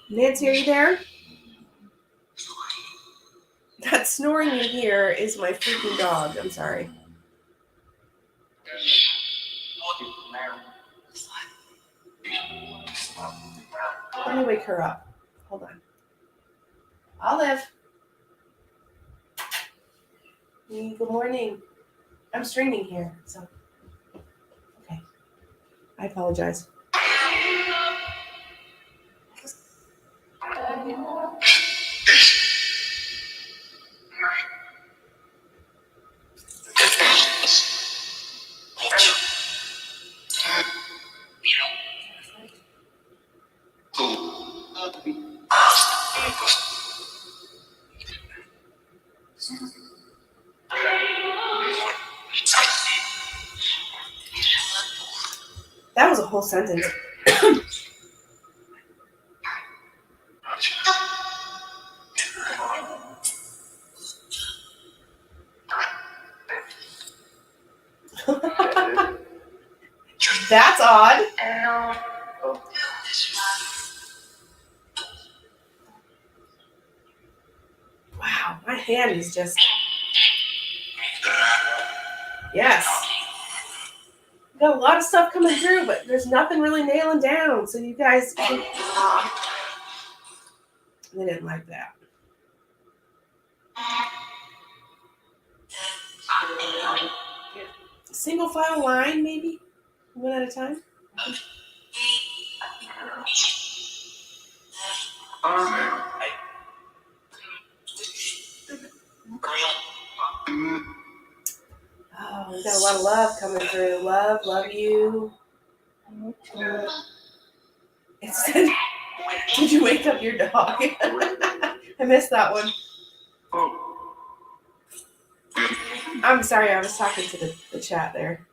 Nancy, are you there? That snoring you hear is my freaking dog. I'm sorry. Let me wake her up. Hold on. Olive. Good morning. I'm streaming here, so. Okay. I apologize. That was a whole sentence. That's odd. Wow, my hand is just... Yes. We've got a lot of stuff coming through, but there's nothing really nailing down. So you guys... They didn't like that. Single file line, maybe? One at a time? Oh, we got a lot of love coming through. Love you. Did you wake up your dog? I missed that one. I'm sorry, I was talking to the chat there.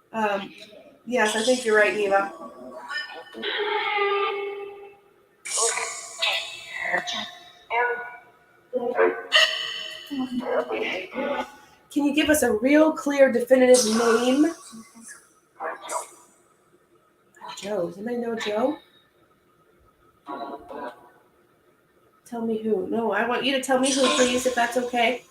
Yes, I think you're right, Neva. Can you give us a real clear, definitive name? Joe. Does anybody know Joe? Tell me who. No, I want you to tell me who, please, if that's okay.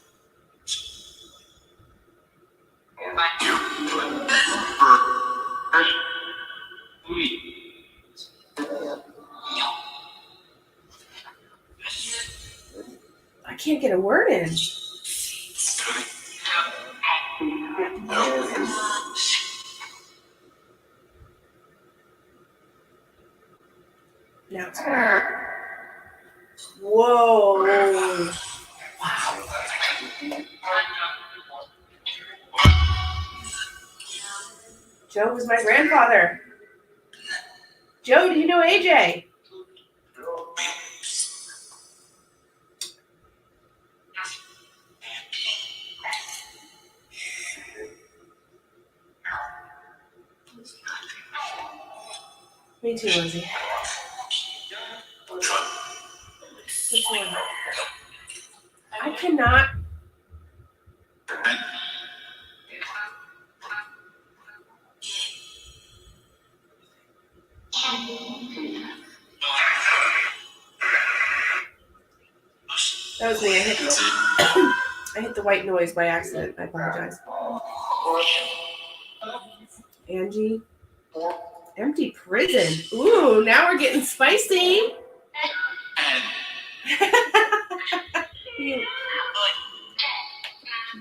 I can't get a word in. Now it's whoa. Wow. Joe was my grandfather. Joe, do you know AJ? Me too, Lizzie. Which one? I cannot. That was me. I hit the white noise by accident. I apologize. Angie. Empty prison. Ooh, now we're getting spicy.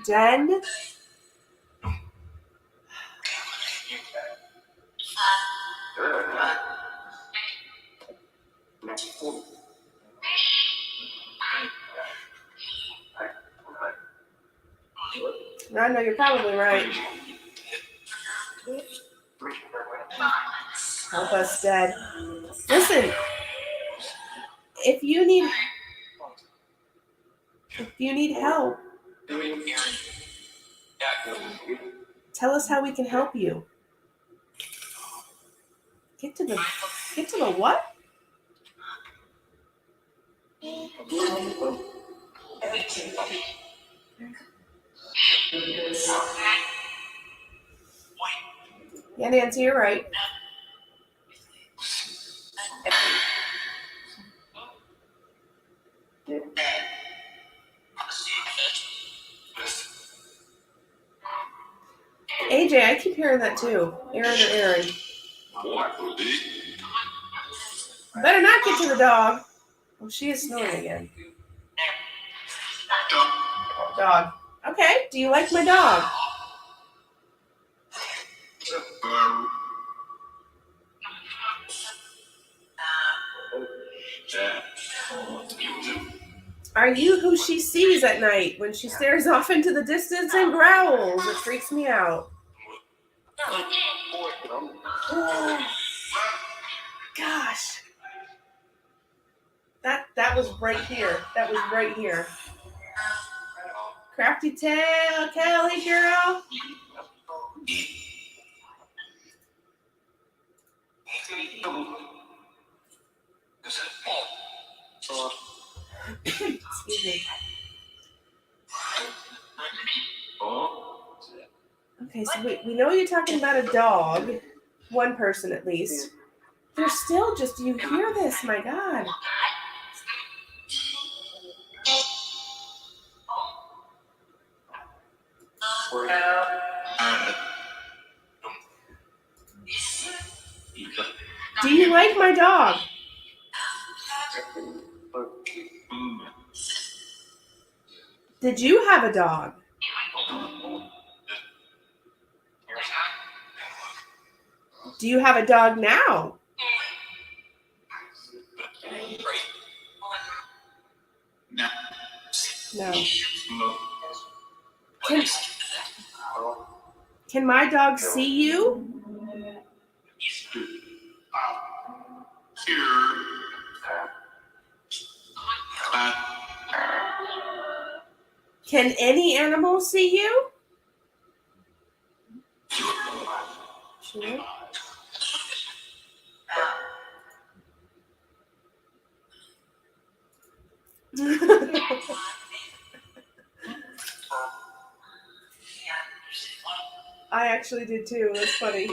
Jen. I know you're probably right. Help us, Dad. Listen, if you need help, tell us how we can help you. Get to the what? Yeah, Nancy, you're right. AJ, I keep hearing that too. Aaron. Better not get to the dog. Oh, she is snoring again. Dog. Okay, do you like my dog? Are you who she sees at night when she stares off into the distance and growls? It freaks me out. Oh, gosh. That was right here. That was right here. Crafty tail, Kelly girl. Excuse me. Okay, so we know you're talking about a dog. One person at least. There's still just, do you hear this? My God. Do you like my dog? Did you have a dog? Do you have a dog now? No. Can my dog see you? Can any animal see you? Sure. I actually did too. That's funny.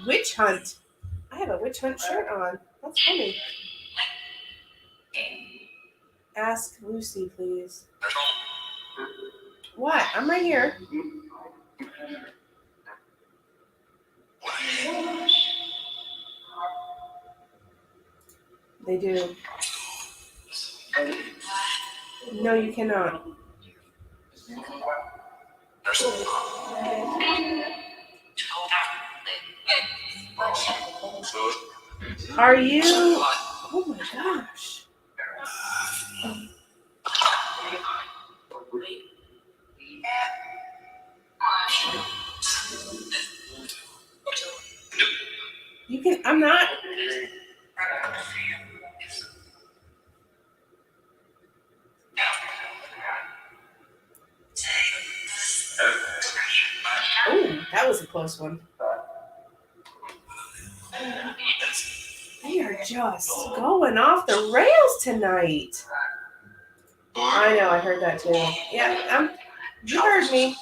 Witch hunt. I have a witch hunt shirt on. That's funny. Ask Lucy, please. What? I'm right here. They do. No, you cannot. Are you? Oh my gosh. You can, I'm not. Oh, that was a close one. just going off the rails tonight. I know, I heard that too. Yeah, you heard me.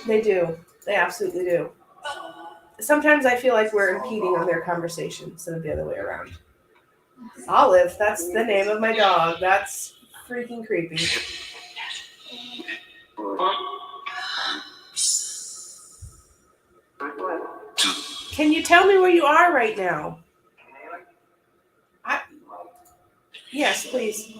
They do. They absolutely do. Sometimes I feel like we're impeding on their conversation instead of the other way around. Olive, that's the name of my dog. That's freaking creepy. Can you tell me where you are right now? Yes, please.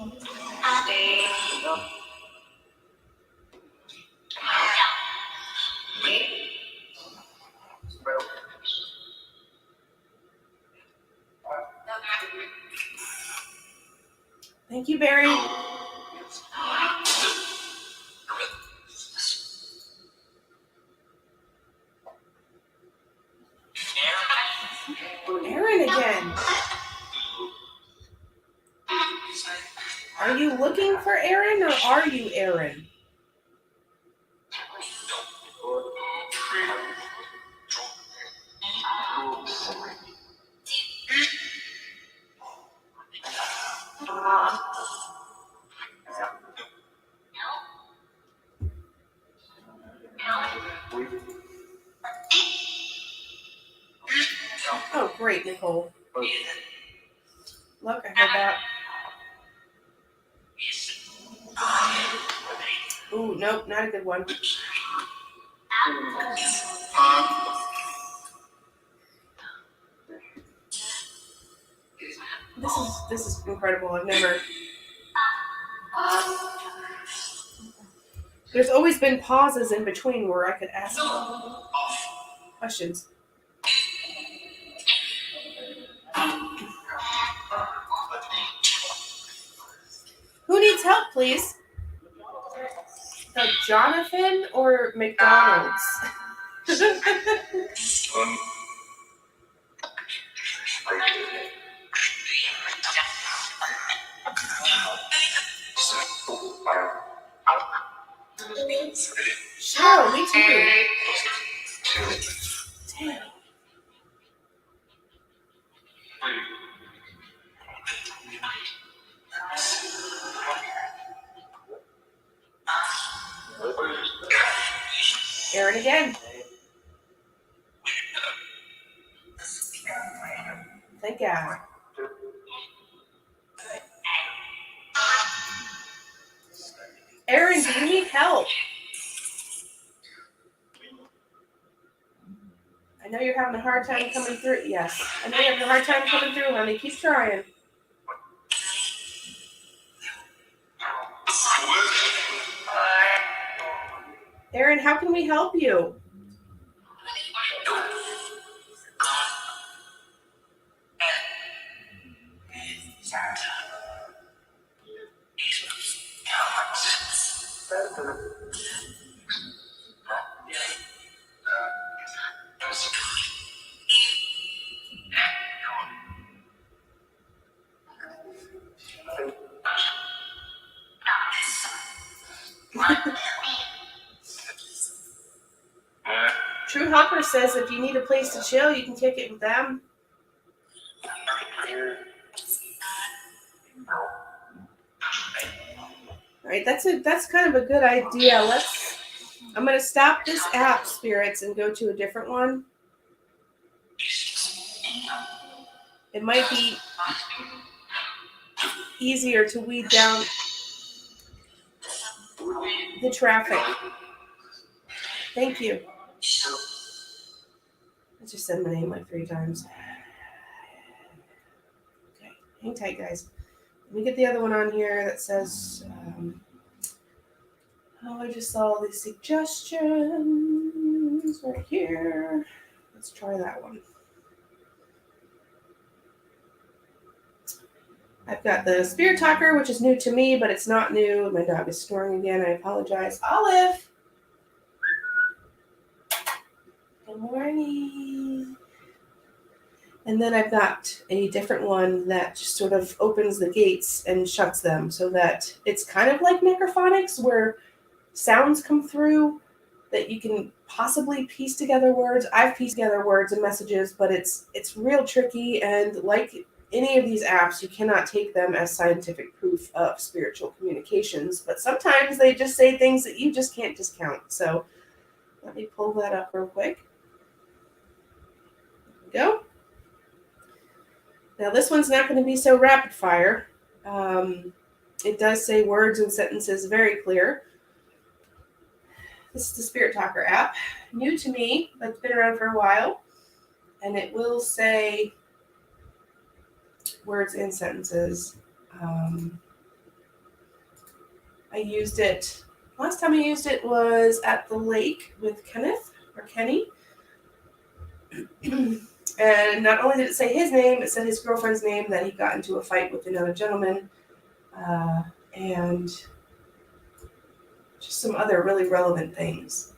Thank you, Barry. Aaron again. Are you looking for Aaron or are you Aaron? Oh, great, Nicole. Look, I heard that. Ooh, nope, not a good one. This is incredible. I've never. There's always been pauses in between where I could ask questions. Who needs help, please? Jonathan or McDonald's? Cheryl, me too. Damn. Aaron again. Thank God. Aaron, do you need help? I know you're having a hard time coming through. Yes. I know you're having a hard time coming through, honey. Keep trying. Aaron, how can we help you? True Hopper says if you need a place to chill, you can kick it with them. All right, that's kind of a good idea. I'm going to stop this app, spirits, and go to a different one. It might be easier to weed down the traffic. Thank you. I just said my name like 3 times. Okay, hang tight, guys. Let me get the other one on here that says, I just saw all these suggestions right here. Let's try that one. I've got the Spirit Talker, which is new to me, but it's not new. My dog is snoring again. I apologize. Olive! Good morning. And then I've got a different one that just sort of opens the gates and shuts them so that it's kind of like necrophonics where sounds come through that you can possibly piece together words. I've pieced together words and messages, but it's real tricky, and like any of these apps, you cannot take them as scientific proof of spiritual communications, but sometimes they just say things that you just can't discount. So let me pull that up real quick. There we go. Now this one's not going to be so rapid fire. It does say words and sentences very clear. This is the Spirit Talker app, new to me, but it's been around for a while, and it will say words and sentences. I used it, last time I used it was at the lake with Kenneth, or Kenny, and not only did it say his name, it said his girlfriend's name, that he got into a fight with another gentleman, and just some other really relevant things.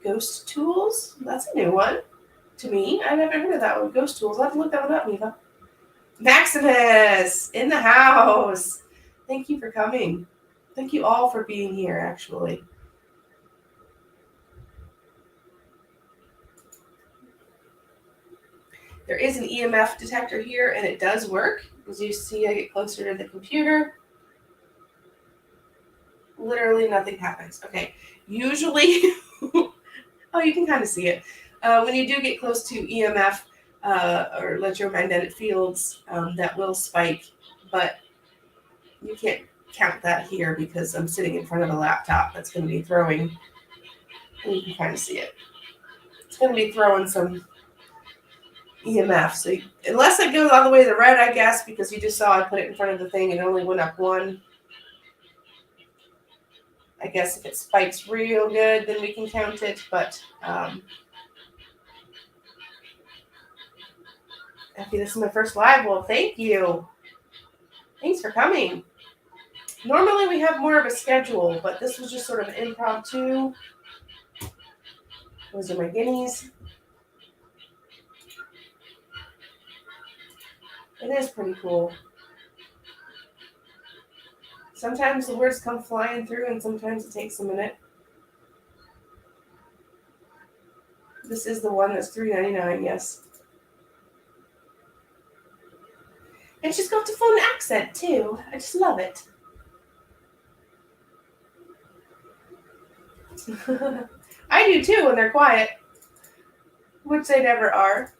Ghost tools? That's a new one to me. I've never heard of that one. Ghost tools. I'll have to look that one up, Neva. Maximus in the house. Thank you for coming. Thank you all for being here, actually. There is an EMF detector here, and it does work. As you see, I get closer to the computer. Literally nothing happens. Okay. Usually, oh, you can kind of see it. When you do get close to EMF or electromagnetic fields, that will spike, but you can't count that here because I'm sitting in front of a laptop that's going to be throwing, and you can kind of see it. It's going to be throwing some EMF. So unless it goes all the way to the red, I guess, because you just saw I put it in front of the thing and it only went up one. I guess if it spikes real good, then we can count it. But Effie, this is my first live. Well, thank you. Thanks for coming. Normally we have more of a schedule, but this was just sort of an impromptu. Those are my guineas. It is pretty cool. Sometimes the words come flying through, and sometimes it takes a minute. This is the one that's $3.99, yes. And she's got a fun accent, too. I just love it. I do, too, when they're quiet. Which they never are.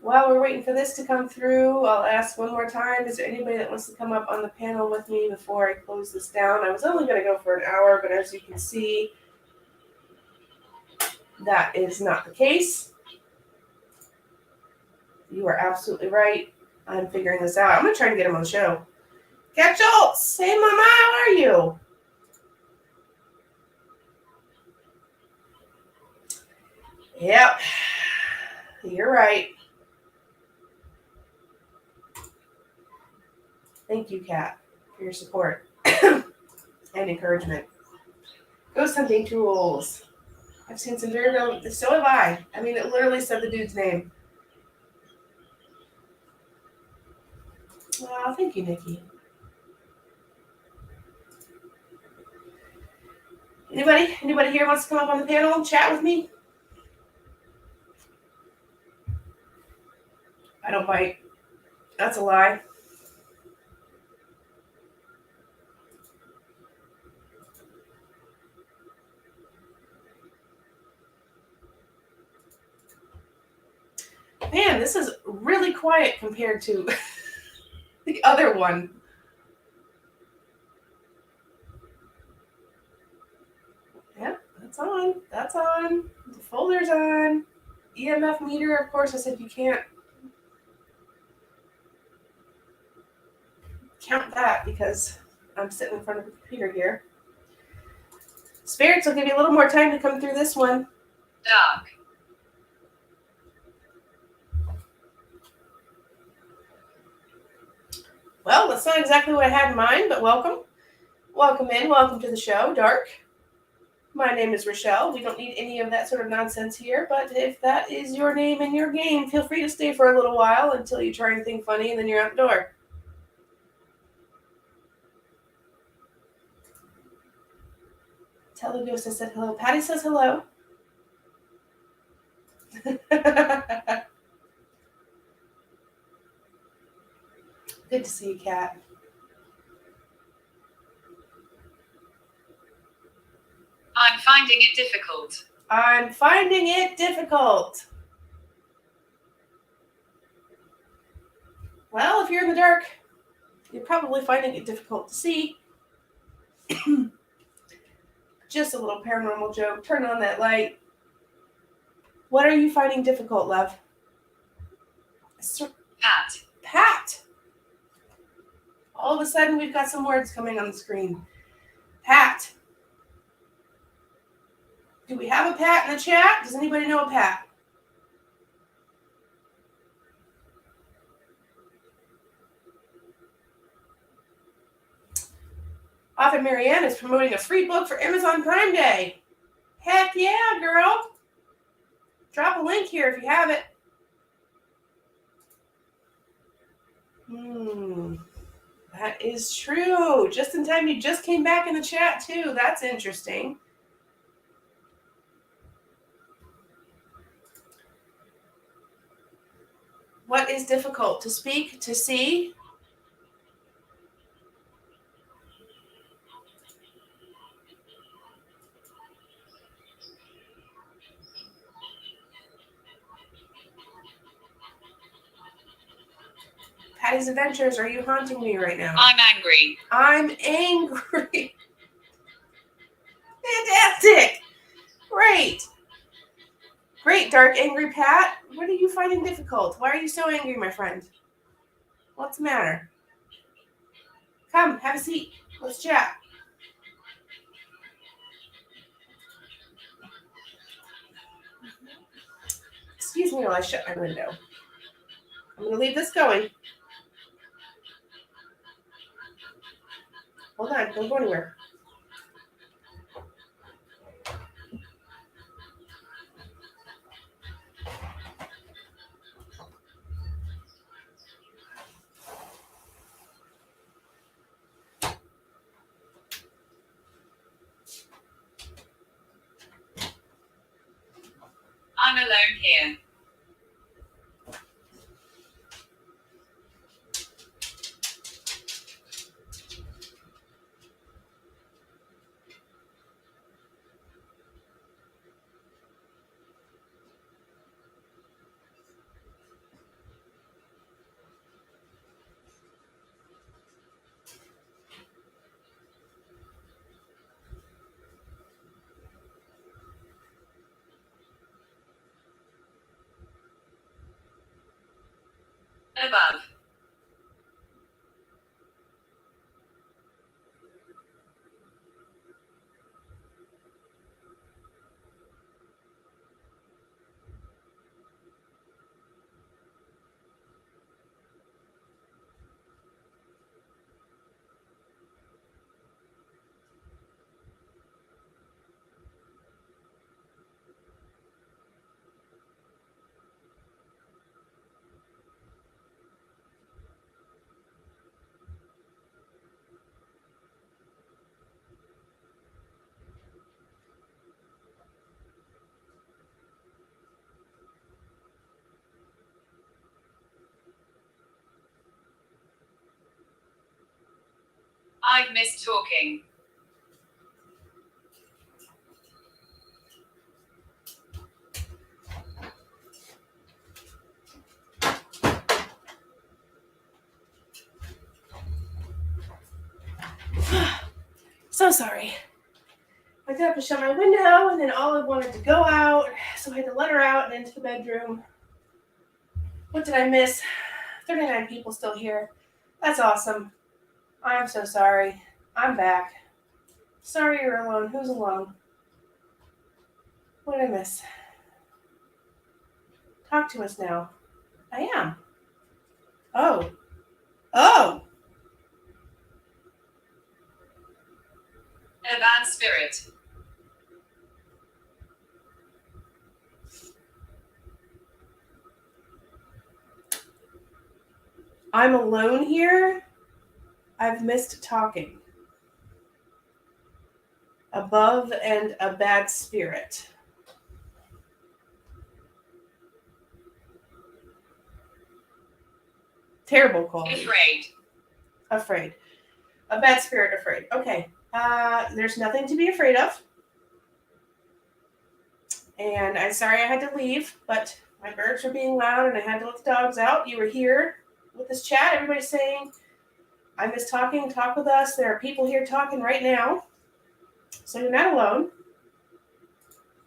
While we're waiting for this to come through, I'll ask one more time, is there anybody that wants to come up on the panel with me before I close this down? I was only going to go for an hour, but as you can see, that is not the case. You are absolutely right. I'm figuring this out. I'm going to try and get him on the show. Cat Schultz! Hey, Mama, how are you? Yep. You're right. Thank you, Kat, for your support and encouragement. Ghost hunting tools. I've seen some very real. So have I. I mean, it literally said the dude's name. Well, thank you, Nikki. Anybody here wants to come up on the panel and chat with me? I don't bite. That's a lie. Man, this is really quiet compared to the other one. Yep, that's on. That's on. The folder's on. EMF meter, of course, I said you can't count that because I'm sitting in front of the computer here. Spirits will give you a little more time to come through this one. Dog. Well, that's not exactly what I had in mind, but welcome. Welcome in. Welcome to the show, Dark. My name is Richelle. We don't need any of that sort of nonsense here, but if that is your name and your game, feel free to stay for a little while until you try anything funny and then you're out the door. Tell the ghost I said hello. Patty says hello. Good to see you, Kat. I'm finding it difficult. I'm finding it difficult. Well, if you're in the dark, you're probably finding it difficult to see. Just a little paranormal joke. Turn on that light. What are you finding difficult, love? Pat. Pat. All of a sudden, we've got some words coming on the screen. Pat. Do we have a Pat in the chat? Does anybody know a Pat? Author Marianne is promoting a free book for Amazon Prime Day. Heck yeah, girl. Drop a link here if you have it. That is true. Just in time, you just came back in the chat too. That's interesting. What is difficult? To speak, to see? Patty's Adventures, are you haunting me right now? I'm angry. I'm angry. Fantastic. Great. Great, Dark Angry Pat. What are you finding difficult? Why are you so angry, my friend? What's the matter? Come, have a seat. Let's chat. Excuse me while I shut my window. I'm going to leave this going. Hold on, don't go anywhere. I'm alone here. Above. I've missed talking. So sorry. I got up to shut my window, and then Olive wanted to go out, so I had to let her out and into the bedroom. What did I miss? 39 people still here. That's awesome. I'm so sorry. I'm back. Sorry you're alone. Who's alone? What did I miss? Talk to us now. I am. Oh. Oh! A bad spirit. I'm alone here. I've missed talking. Above and a bad spirit. Terrible quality. Afraid. A bad spirit afraid. Okay. There's nothing to be afraid of. And I'm sorry I had to leave, but my birds were being loud and I had to let the dogs out. You were here with this chat. Everybody's saying, I miss talking. Talk with us. There are people here talking right now. So you're not alone.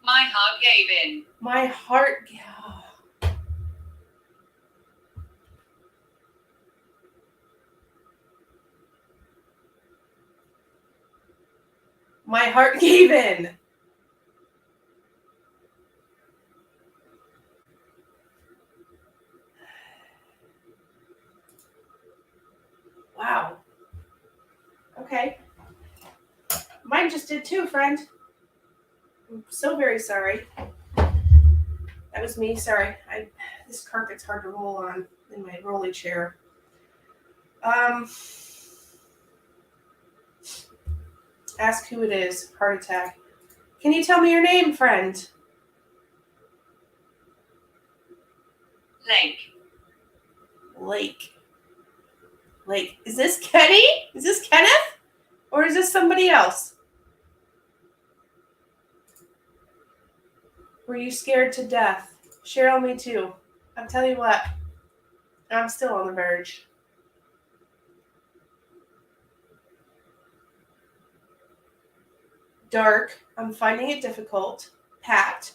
My heart gave in. My heart. My heart gave in. Wow. Okay. Mine just did too, friend. I'm so very sorry. That was me. Sorry. This carpet's hard to roll on in my rolly chair. Ask who it is. Heart attack. Can you tell me your name, friend? Lake. Lake. Is this Kenny? Is this Kenneth? Or is this somebody else? Were you scared to death? Cheryl, me too. I'll tell you what. I'm still on the verge. Dark. I'm finding it difficult. Pat.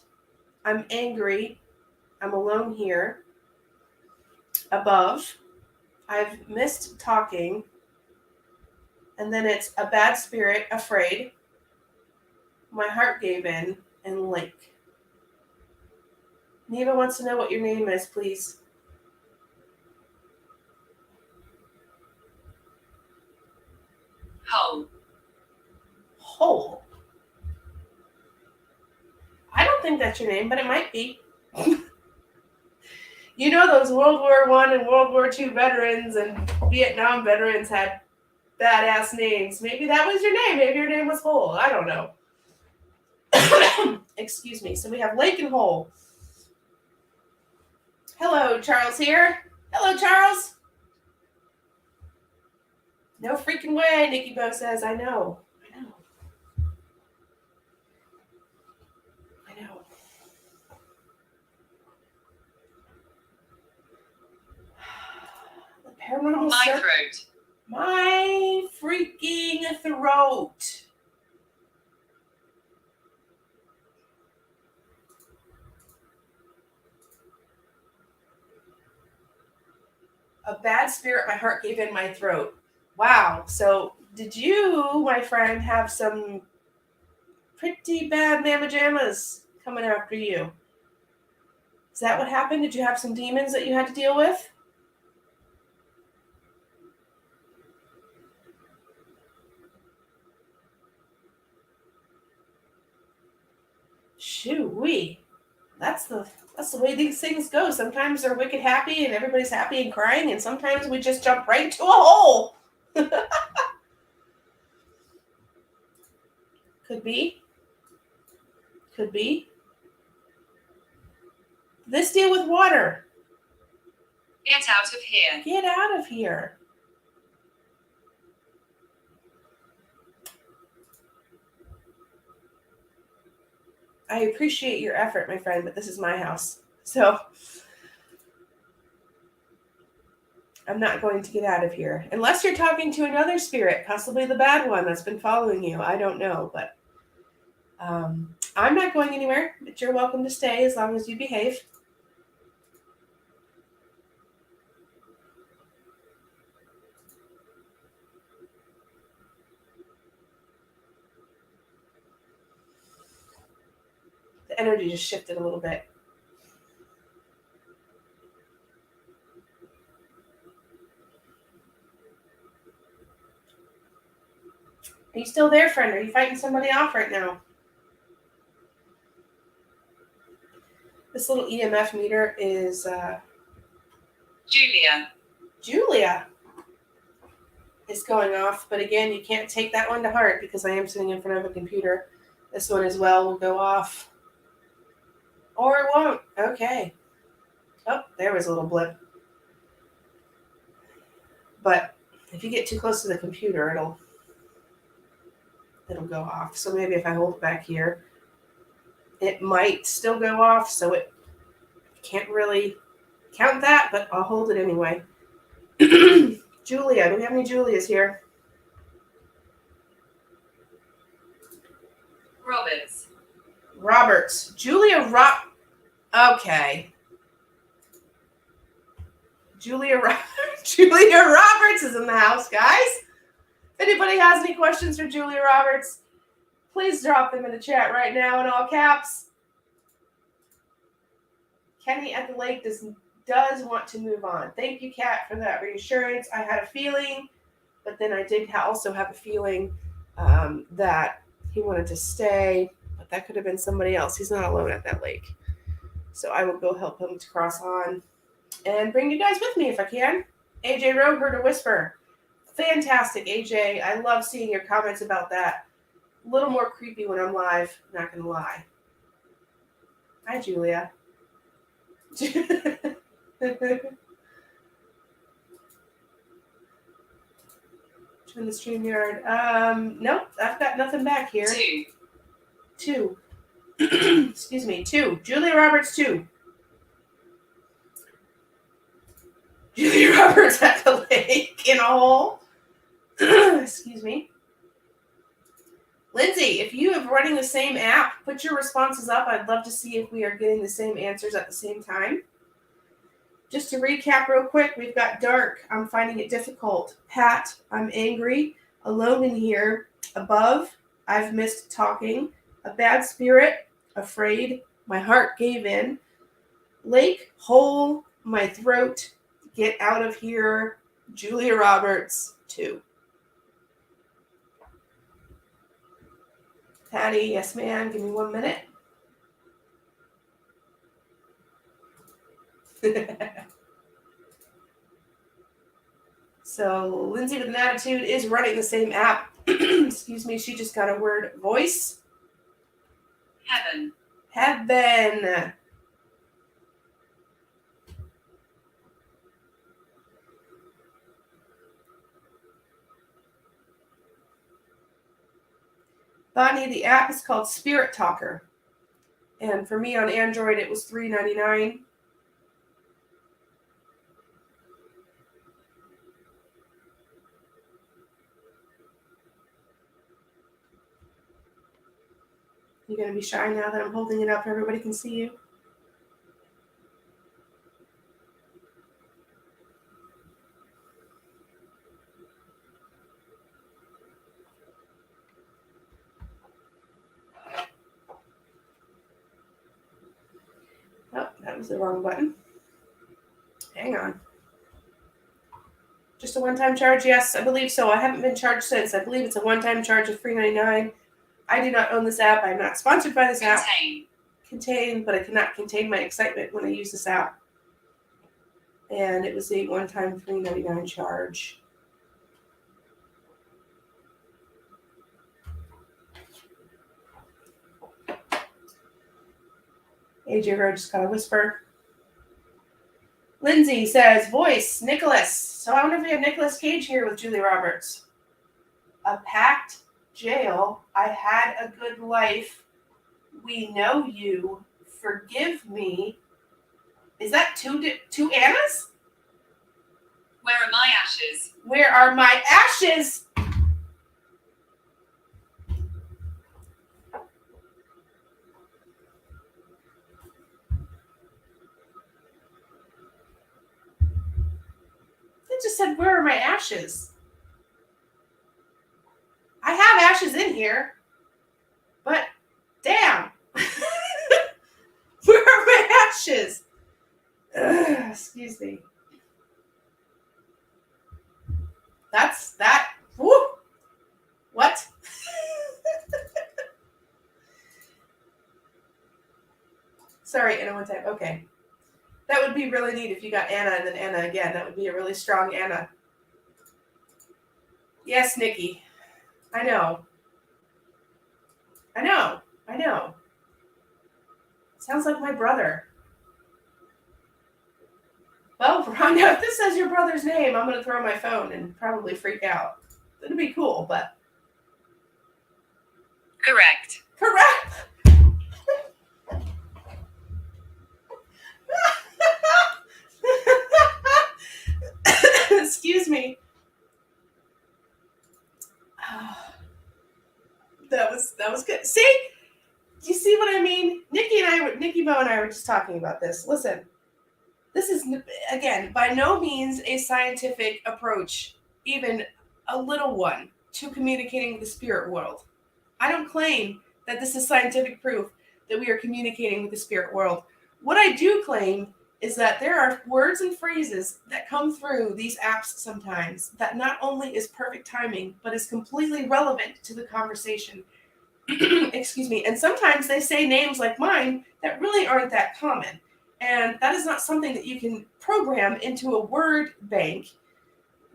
I'm angry. I'm alone here. Above. I've missed talking. And then it's a bad spirit, afraid. My heart gave in, and Lake. Neva wants to know what your name is, please. Hole. I don't think that's your name, but it might be. You know those World War I and World War II veterans and Vietnam veterans had badass names. Maybe that was your name. Maybe your name was Hole. I don't know. Excuse me. So we have Lake and Hole. Hello, Charles here. Hello, Charles. No freaking way, Nikki Bo says. I know. The paranormal My throat. My freaking throat. A bad spirit, my heart gave in my throat. Wow. So did you, my friend, have some pretty bad mamma jammas coming after you? Is that what happened? Did you have some demons that you had to deal with? Shoo-wee. That's the way these things go. Sometimes they're wicked happy and everybody's happy and crying, and sometimes we just jump right into a hole. Could be. This deal with water. Get out of here. Get out of here. I appreciate your effort, my friend, but this is my house. So I'm not going to get out of here. Unless you're talking to another spirit, possibly the bad one that's been following you. I don't know, but I'm not going anywhere, but you're welcome to stay as long as you behave. The energy just shifted a little bit. Are you still there, friend? Are you fighting somebody off right now? This little EMF meter is... Julia. Julia is going off, but again, you can't take that one to heart because I am sitting in front of a computer. This one as well will go off. Or it won't. Okay. Oh, there was a little blip. But if you get too close to the computer, it'll go off. So maybe if I hold it back here, it might still go off. So it can't really count that, but I'll hold it anyway. Julia, do we have any Julias here? Roberts. Julia Okay. Julia Roberts is in the house, guys. If anybody has any questions for Julia Roberts, please drop them in the chat right now in all caps. Kenny at the lake does want to move on. Thank you, Kat, for that reassurance. I had a feeling, but then I did also have a feeling that he wanted to stay, but that could have been somebody else. He's not alone at that lake. So I will go help him to cross on and bring you guys with me if I can. AJ Rowe heard a whisper. Fantastic, AJ. I love seeing your comments about that. A little more creepy when I'm live, not going to lie. Hi, Julia. Turn the StreamYard. Nope, I've got nothing back here. Two. Excuse me, 2. Julia Roberts, 2. Julia Roberts at the lake in a hole. Excuse me. Lindsay, if you are running the same app, put your responses up. I'd love to see if we are getting the same answers at the same time. Just to recap real quick, we've got dark. I'm finding it difficult. Pat, I'm angry. Alone in here. Above, I've missed talking. A bad spirit. Afraid. My heart gave in. Lake, hole, my throat. Get out of here. Julia Roberts, 2. Patty, yes ma'am, give me 1 minute. So Lindsay with an attitude is running the same app. Excuse me, she just got a word voice. Heaven. Bonnie, the app is called Spirit Talker. And for me on Android, it was $3.99. You going to be shy now that I'm holding it up? Everybody can see you. Oh, that was the wrong button. Hang on. Just a one-time charge? Yes, I believe so. I haven't been charged since. I believe it's a one-time charge of $3.99. I do not own this app. I'm not sponsored by this app. Contain, but I cannot contain my excitement when I use this app. And it was a one-time $3.99 charge. AJ Rowe just got a whisper. Lindsay says, voice, Nicholas. So I wonder if we have Nicholas Cage here with Julia Roberts. A packed jail. I had a good life. We know you. Forgive me. Is that two Annas? Where are my ashes? Where are my ashes? It just said, where are my ashes? I have ashes in here, but damn. Where are my ashes? Excuse me. That's that. Woo. What? Sorry, Anna, one time. Okay. That would be really neat if you got Anna and then Anna again. That would be a really strong Anna. Yes, Nikki. I know. Sounds like my brother. Well, Rhonda, if this says your brother's name, I'm going to throw my phone and probably freak out. It'd be cool, but... Correct. Correct! Excuse me. That was good. See? You see what I mean? Nikki Mo and I were just talking about this. Listen, this is, again, by no means a scientific approach, even a little one, to communicating with the spirit world. I don't claim that this is scientific proof that we are communicating with the spirit world. What I do claim is that there are words and phrases that come through these apps sometimes that not only is perfect timing, but is completely relevant to the conversation. Excuse me. And sometimes they say names like mine that really aren't that common. And that is not something that you can program into a word bank,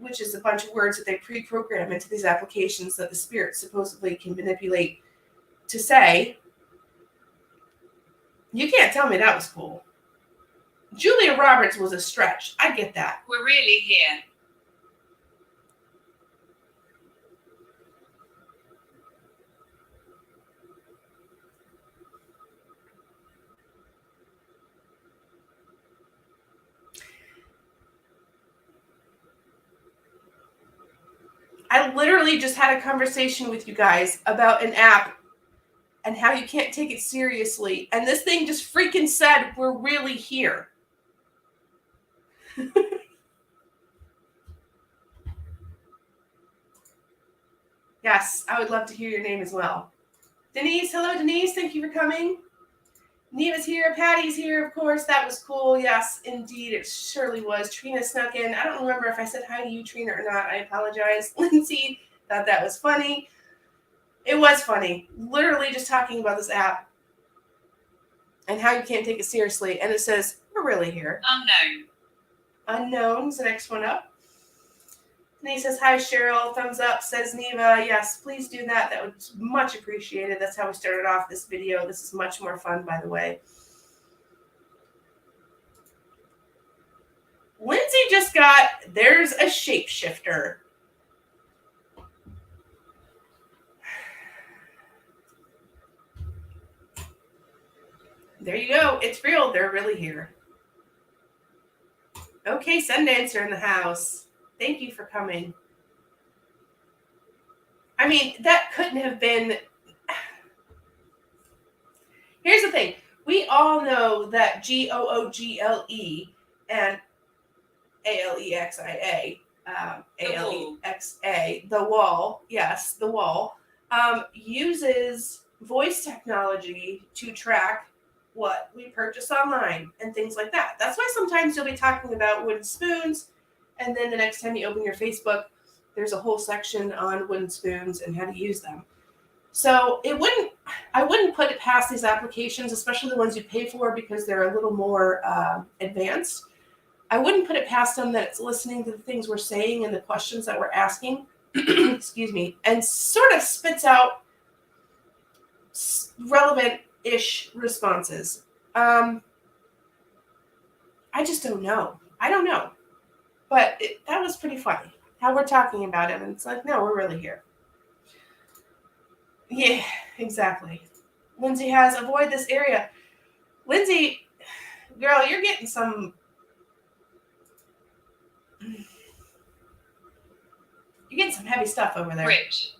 which is a bunch of words that they pre-program into these applications that the spirit supposedly can manipulate to say. You can't tell me that was cool. Julia Roberts was a stretch. I get that. We're really here. I literally just had a conversation with you guys about an app and how you can't take it seriously. And this thing just freaking said, we're really here. Yes, I would love to hear your name as well. Denise, hello, Denise. Thank you for coming. Neva's here. Patty's here, of course. That was cool. Yes, indeed, it surely was. Trina snuck in. I don't remember if I said hi to you, Trina, or not. I apologize. Lindsay thought that was funny. It was funny. Literally just talking about this app and how you can't take it seriously. And it says, we're really here. Unknown. Unknown's the next one up. And he says, hi, Cheryl. Thumbs up, says Neva. Yes, please do that. That would be much appreciated. That's how we started off this video. This is much more fun, by the way. Lindsay just got, there's a shapeshifter. There you go. It's real. They're really here. Okay, Sundancer in the house. Thank you for coming. I mean, that couldn't have been... Here's the thing. We all know that Google and Alexia, Alexa, the wall, yes, the wall, uses voice technology to track what we purchase online and things like that. That's why sometimes you'll be talking about wooden spoons, and then the next time you open your Facebook, there's a whole section on wooden spoons and how to use them. So I wouldn't put it past these applications, especially the ones you pay for because they're a little more advanced. I wouldn't put it past them that it's listening to the things we're saying and the questions that we're asking, excuse me, and sort of spits out relevant-ish responses. I just don't know. I don't know. But that was pretty funny, how we're talking about it. And it's like, no, we're really here. Yeah, exactly. Lindsay has avoid this area. Lindsay, girl, you're getting some... You're getting some heavy stuff over there. Rich.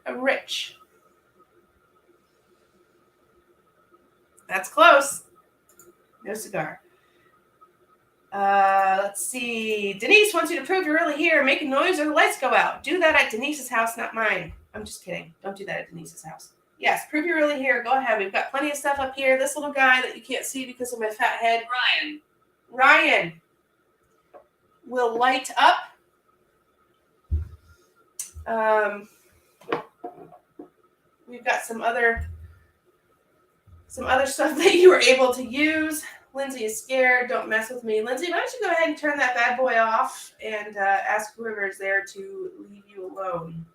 A rich. That's close. No cigar. Let's see. Denise wants you to prove you're really here. Make a noise or the lights go out. Do that at Denise's house, not mine. I'm just kidding. Don't do that at Denise's house. Yes, prove you're really here. Go ahead. We've got plenty of stuff up here. This little guy that you can't see because of my fat head. Ryan will light up. We've got some other some other stuff that you were able to use. Lindsay is scared. Don't mess with me. Lindsay, why don't you go ahead and turn that bad boy off and ask whoever is there to leave you alone.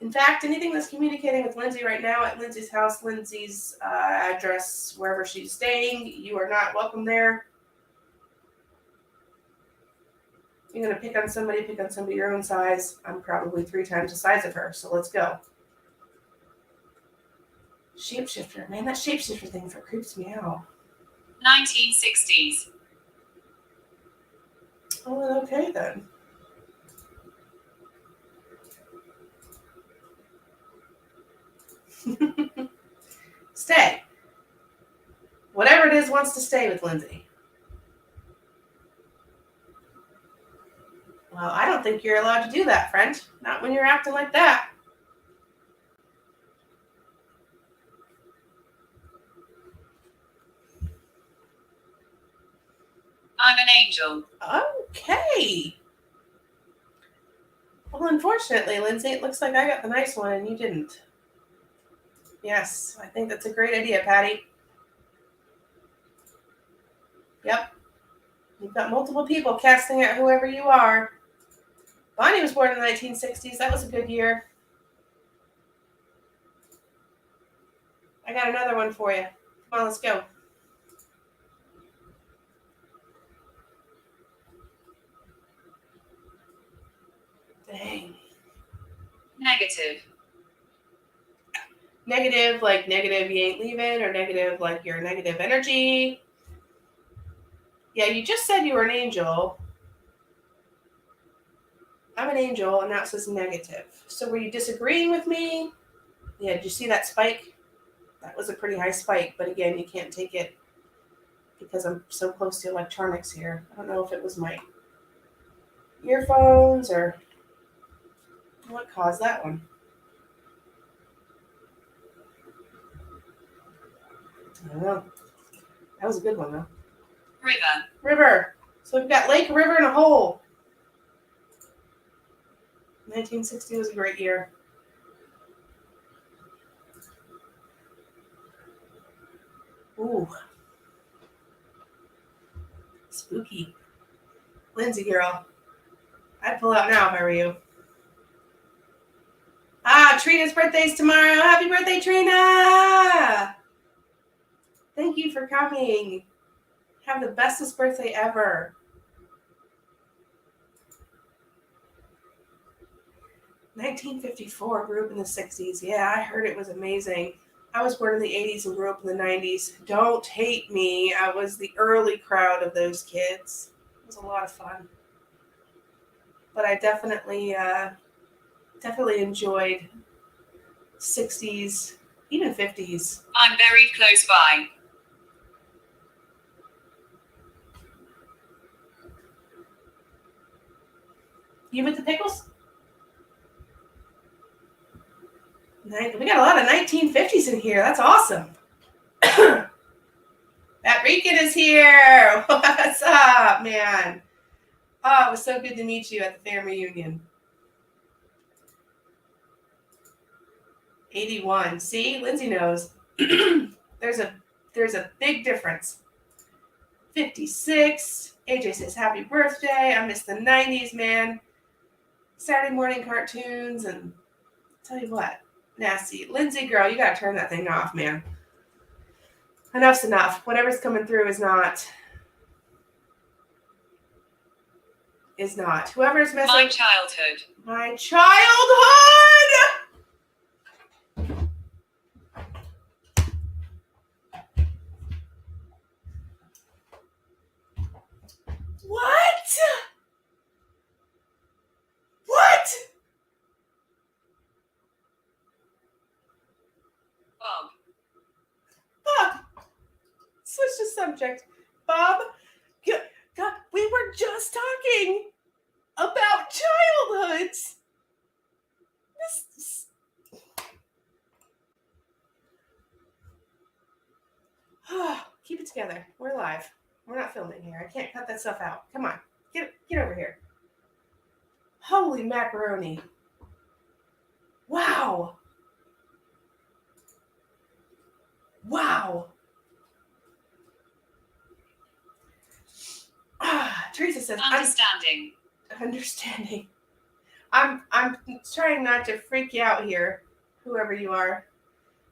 In fact, anything that's communicating with Lindsay right now at Lindsay's house, Lindsay's address, wherever she's staying, you are not welcome there. You're going to pick on somebody your own size. I'm probably 3 times the size of her, so let's go. Shapeshifter. Man, that shapeshifter thing creeps me out. 1960s. Oh, okay then. Stay. Whatever it is wants to stay with Lindsay. Well, I don't think you're allowed to do that, friend. Not when you're acting like that. I'm an angel. Okay. Well, unfortunately, Lindsay, it looks like I got the nice one and you didn't. Yes, I think that's a great idea, Patty. Yep. You've got multiple people casting out whoever you are. Bonnie was born in the 1960s. That was a good year. I got another one for you. Come on, let's go. Dang. Negative. Negative, like negative you ain't leaving, or negative like you're negative energy. Yeah, you just said you were an angel. I'm an angel, and now it says negative. So were you disagreeing with me? Yeah, did you see that spike? That was a pretty high spike, but again, you can't take it because I'm so close to electronics here. I don't know if it was my earphones or what caused that one. I don't know. That was a good one, though. River. So we've got lake, river, and a hole. 1960 was a great year. Ooh. Spooky. Lindsay girl. I'd pull out now if I were you. Trina's birthday's tomorrow. Happy birthday, Trina! Thank you for coming. Have the bestest birthday ever. "1954, grew up in the 60s. Yeah, I heard it was amazing. I was born in the 80s and grew up in the 90s. Don't hate me. I was the early crowd of those kids. It was a lot of fun. But I definitely enjoyed 60s, even 50s. I'm very close by. You with the pickles? We got a lot of 1950s in here. That's awesome. That Rican is here. What's up, man? Oh, it was so good to meet you at the family reunion. 81. See, Lindsay knows. There's a big difference. 56. AJ says happy birthday. I miss the 90s, man. Saturday morning cartoons, and tell you what, nasty. Lindsay girl, you gotta turn that thing off, man. Enough's enough. Whatever's coming through is not. Whoever's messing. My childhood. My childhood! What? What? Bob. Switch the subject. Bob, God, we were just talking about childhoods. Keep it together. We're live. We're not filming here. I can't cut that stuff out. Come on. Get over here. Holy macaroni. Wow. Wow. Teresa says, Understanding. understanding. I'm trying not to freak you out here, whoever you are.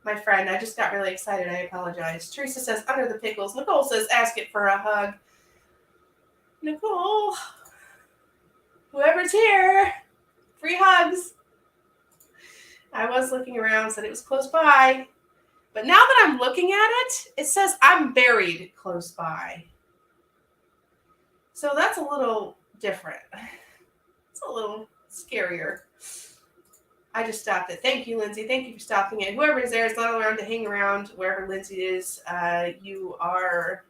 My friend, I just got really excited. I apologize. Teresa says, under the pickles. Nicole says, ask it for a hug. Nicole, whoever's here, free hugs. I was looking around, said it was close by. But now that I'm looking at it, it says I'm buried close by. So that's a little different. It's a little scarier. I just stopped it. Thank you, Lindsay. Thank you for stopping it. Whoever is there is not allowed to hang around wherever Lindsay is. You are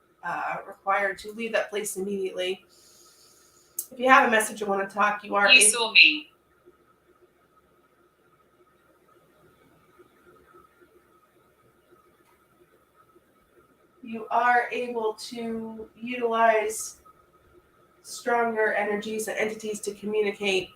required to leave that place immediately. If you have a message you want to talk, you are. You saw me. You are able to utilize stronger energies and entities to communicate.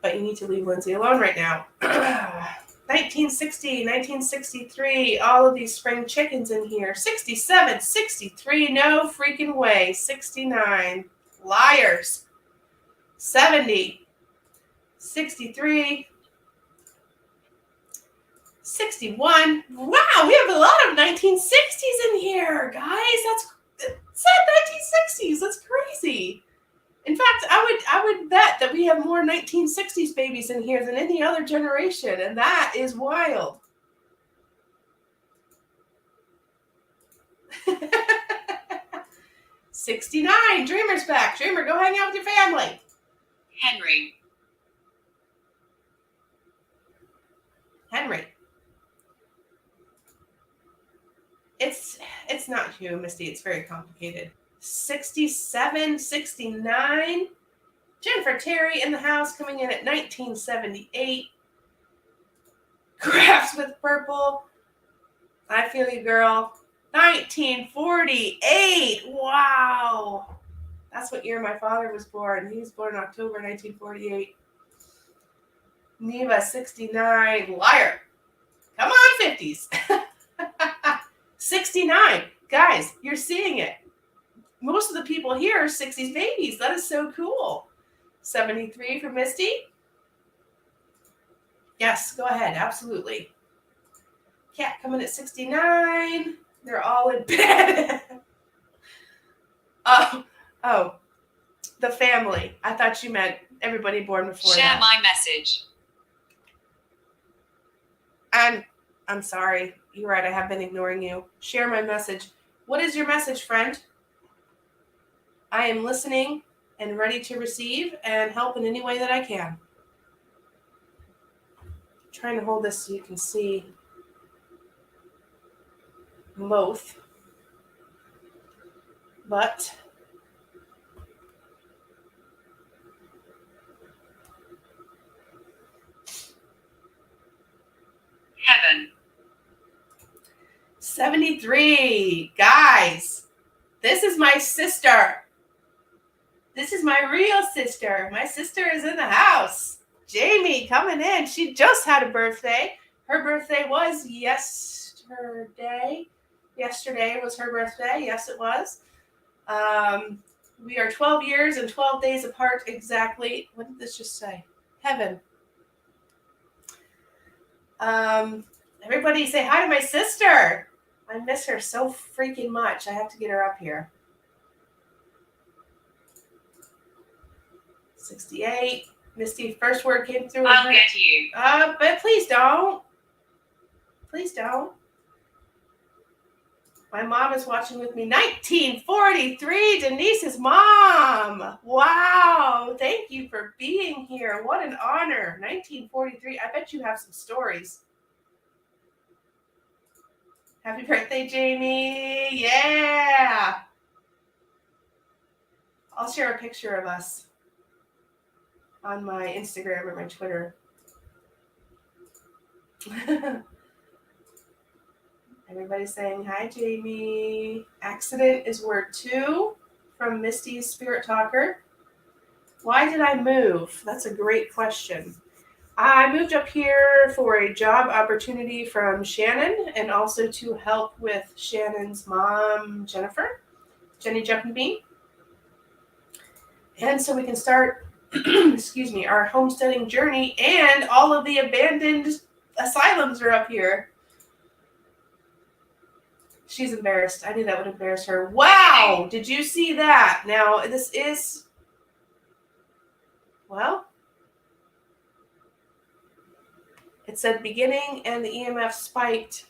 But you need to leave Lindsay alone right now. 1960, 1963, all of these spring chickens in here. 67, 63, no freaking way. 69, liars. 70, 63, 61. Wow, we have a lot of 1960s in here, guys. It said 1960s. That's crazy. In fact, I would bet that we have more 1960s babies in here than any other generation, and that is wild. $69. Dreamer's back. Dreamer, go hang out with your family. Henry. Henry. It's not you, Misty. It's very complicated. 67, 69. Jennifer Terry in the house, coming in at 1978. Crafts with purple. I feel you, girl. 1948. Wow. That's what year my father was born. He was born in October 1948. Neva, 69. Liar. Come on, 50s. 69. Guys, you're seeing it. Most of the people here are 60s babies. That is so cool. 73 for Misty. Yes, go ahead. Absolutely. Cat coming at 69. They're all in bed. Oh, the family. I thought you meant everybody born before Share that. my message. I'm sorry. You're right. I have been ignoring you. Share my message. What is your message, friend? I am listening and ready to receive and help in any way that I can. I'm trying to hold this so you can see both. But Heaven. 73. Guys, this is my sister. This is my real sister. My sister is in the house. Jamie coming in. She just had a birthday. Her birthday was yesterday. Yesterday was her birthday. Yes, it was. We are 12 years and 12 days apart exactly. What did this just say? Heaven. Everybody say hi to my sister. I miss her so freaking much. I have to get her up here. 68. Misty, first word came through. I'll get you. But please don't. Please don't. My mom is watching with me. 1943, Denise's mom. Wow. Thank you for being here. What an honor. 1943. I bet you have some stories. Happy birthday, Jamie. Yeah. I'll share a picture of us on my Instagram or my Twitter. Everybody's saying hi, Jamie. Accident is word 2 from Misty's Spirit Talker. Why did I move? That's a great question. I moved up here for a job opportunity from Shannon and also to help with Shannon's mom, Jennifer, Jenny Jumping Bean. And so we can start, excuse me, our homesteading journey, and all of the abandoned asylums are up here. She's embarrassed. I knew that would embarrass her. Wow! Did you see that? Now, this is, well, it said beginning and the EMF spiked.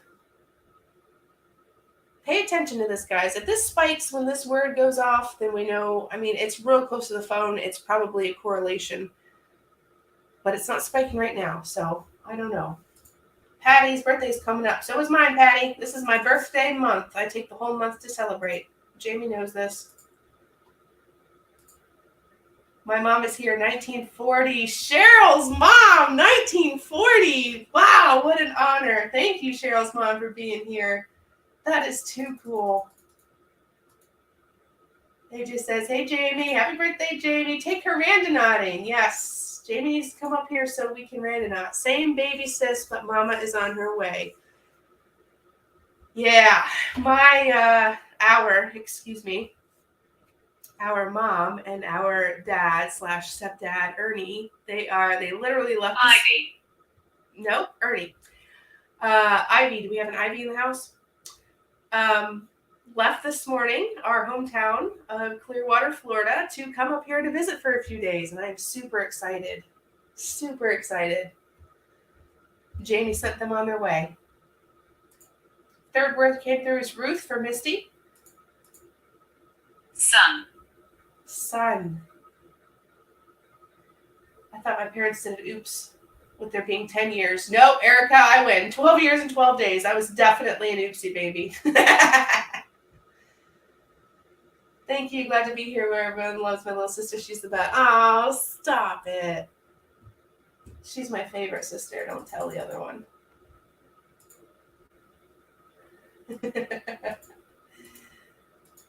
Pay attention to this, guys. If this spikes when this word goes off, then we know, I mean, it's real close to the phone. It's probably a correlation. But it's not spiking right now, so I don't know. Patty's birthday's coming up. So is mine, Patty. This is my birthday month. I take the whole month to celebrate. Jamie knows this. My mom is here, 1940. Cheryl's mom, 1940. Wow, what an honor. Thank you, Cheryl's mom, for being here. That is too cool. AJ says, hey, Jamie. Happy birthday, Jamie. Take her randonauting. Yes. Jamie needs to come up here so we can randonaut. Same baby sis, but mama is on her way. Yeah, our mom and our dad / stepdad, Ernie, they literally left us. Ivy. Nope, Ernie. Ivy, do we have an Ivy in the house? Left this morning, our hometown of Clearwater, Florida, to come up here to visit for a few days, and I'm super excited. Super excited. Jamie sent them on their way. Third word came through is Ruth for Misty. Son. I thought my parents did oops with there being 10 years. Nope, Erica, I win. 12 years and 12 days. I was definitely an oopsie baby. Thank you. Glad to be here where everyone loves my little sister. She's the best. Oh, stop it. She's my favorite sister. Don't tell the other one.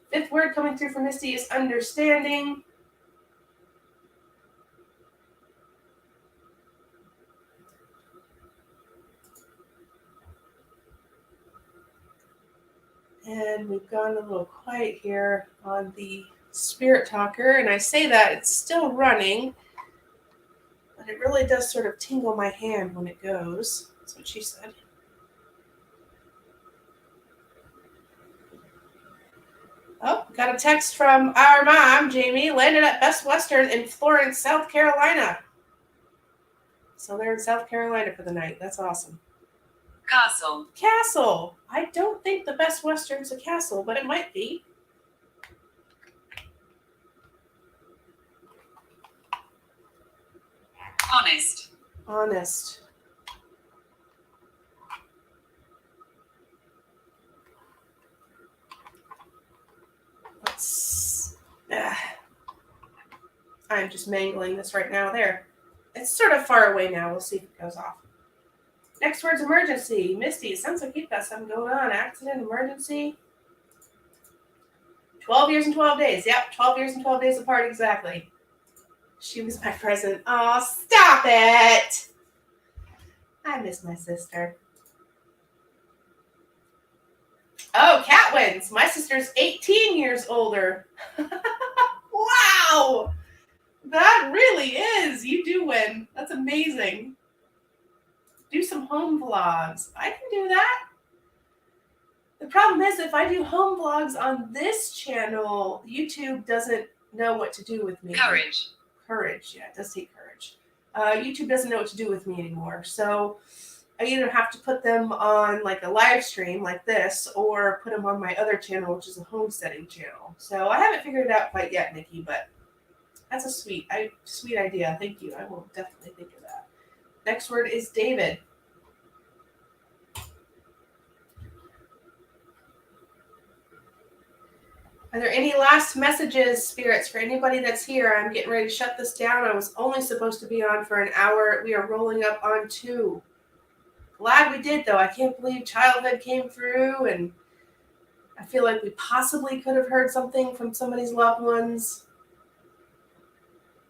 Fifth word coming through for Misty is understanding. And we've gone a little quiet here on the Spirit Talker. And I say that it's still running, but it really does sort of tingle my hand when it goes. That's what she said. Oh, got a text from our mom, Jamie. Landed at Best Western in Florence, South Carolina. So they're in South Carolina for the night. That's awesome. Castle. I don't think the Best Western's a castle, but it might be. Honest. I'm just mangling this right now. There. It's sort of far away now. We'll see if it goes off. Next word's emergency. Misty, it sounds like you've got something going on. Accident, emergency. 12 years and 12 days. Yep, 12 years and 12 days apart exactly. She was my present. Oh, stop it. I miss my sister. Oh, Cat wins. My sister's 18 years older. Wow. That really is. You do win. That's amazing. Do some home vlogs. I can do that. The problem is if I do home vlogs on this channel, YouTube doesn't know what to do with me. Courage. Yeah, it does take courage. YouTube doesn't know what to do with me anymore. So I either have to put them on like a live stream like this or put them on my other channel, which is a homesteading channel. So I haven't figured it out quite yet, Nikki, but that's a sweet idea. Thank you. I will definitely think of that. Next word is David. Are there any last messages, spirits, for anybody that's here? I'm getting ready to shut this down. I was only supposed to be on for an hour. We are rolling up on 2. Glad we did, though. I can't believe childhood came through, and I feel like we possibly could have heard something from somebody's loved ones.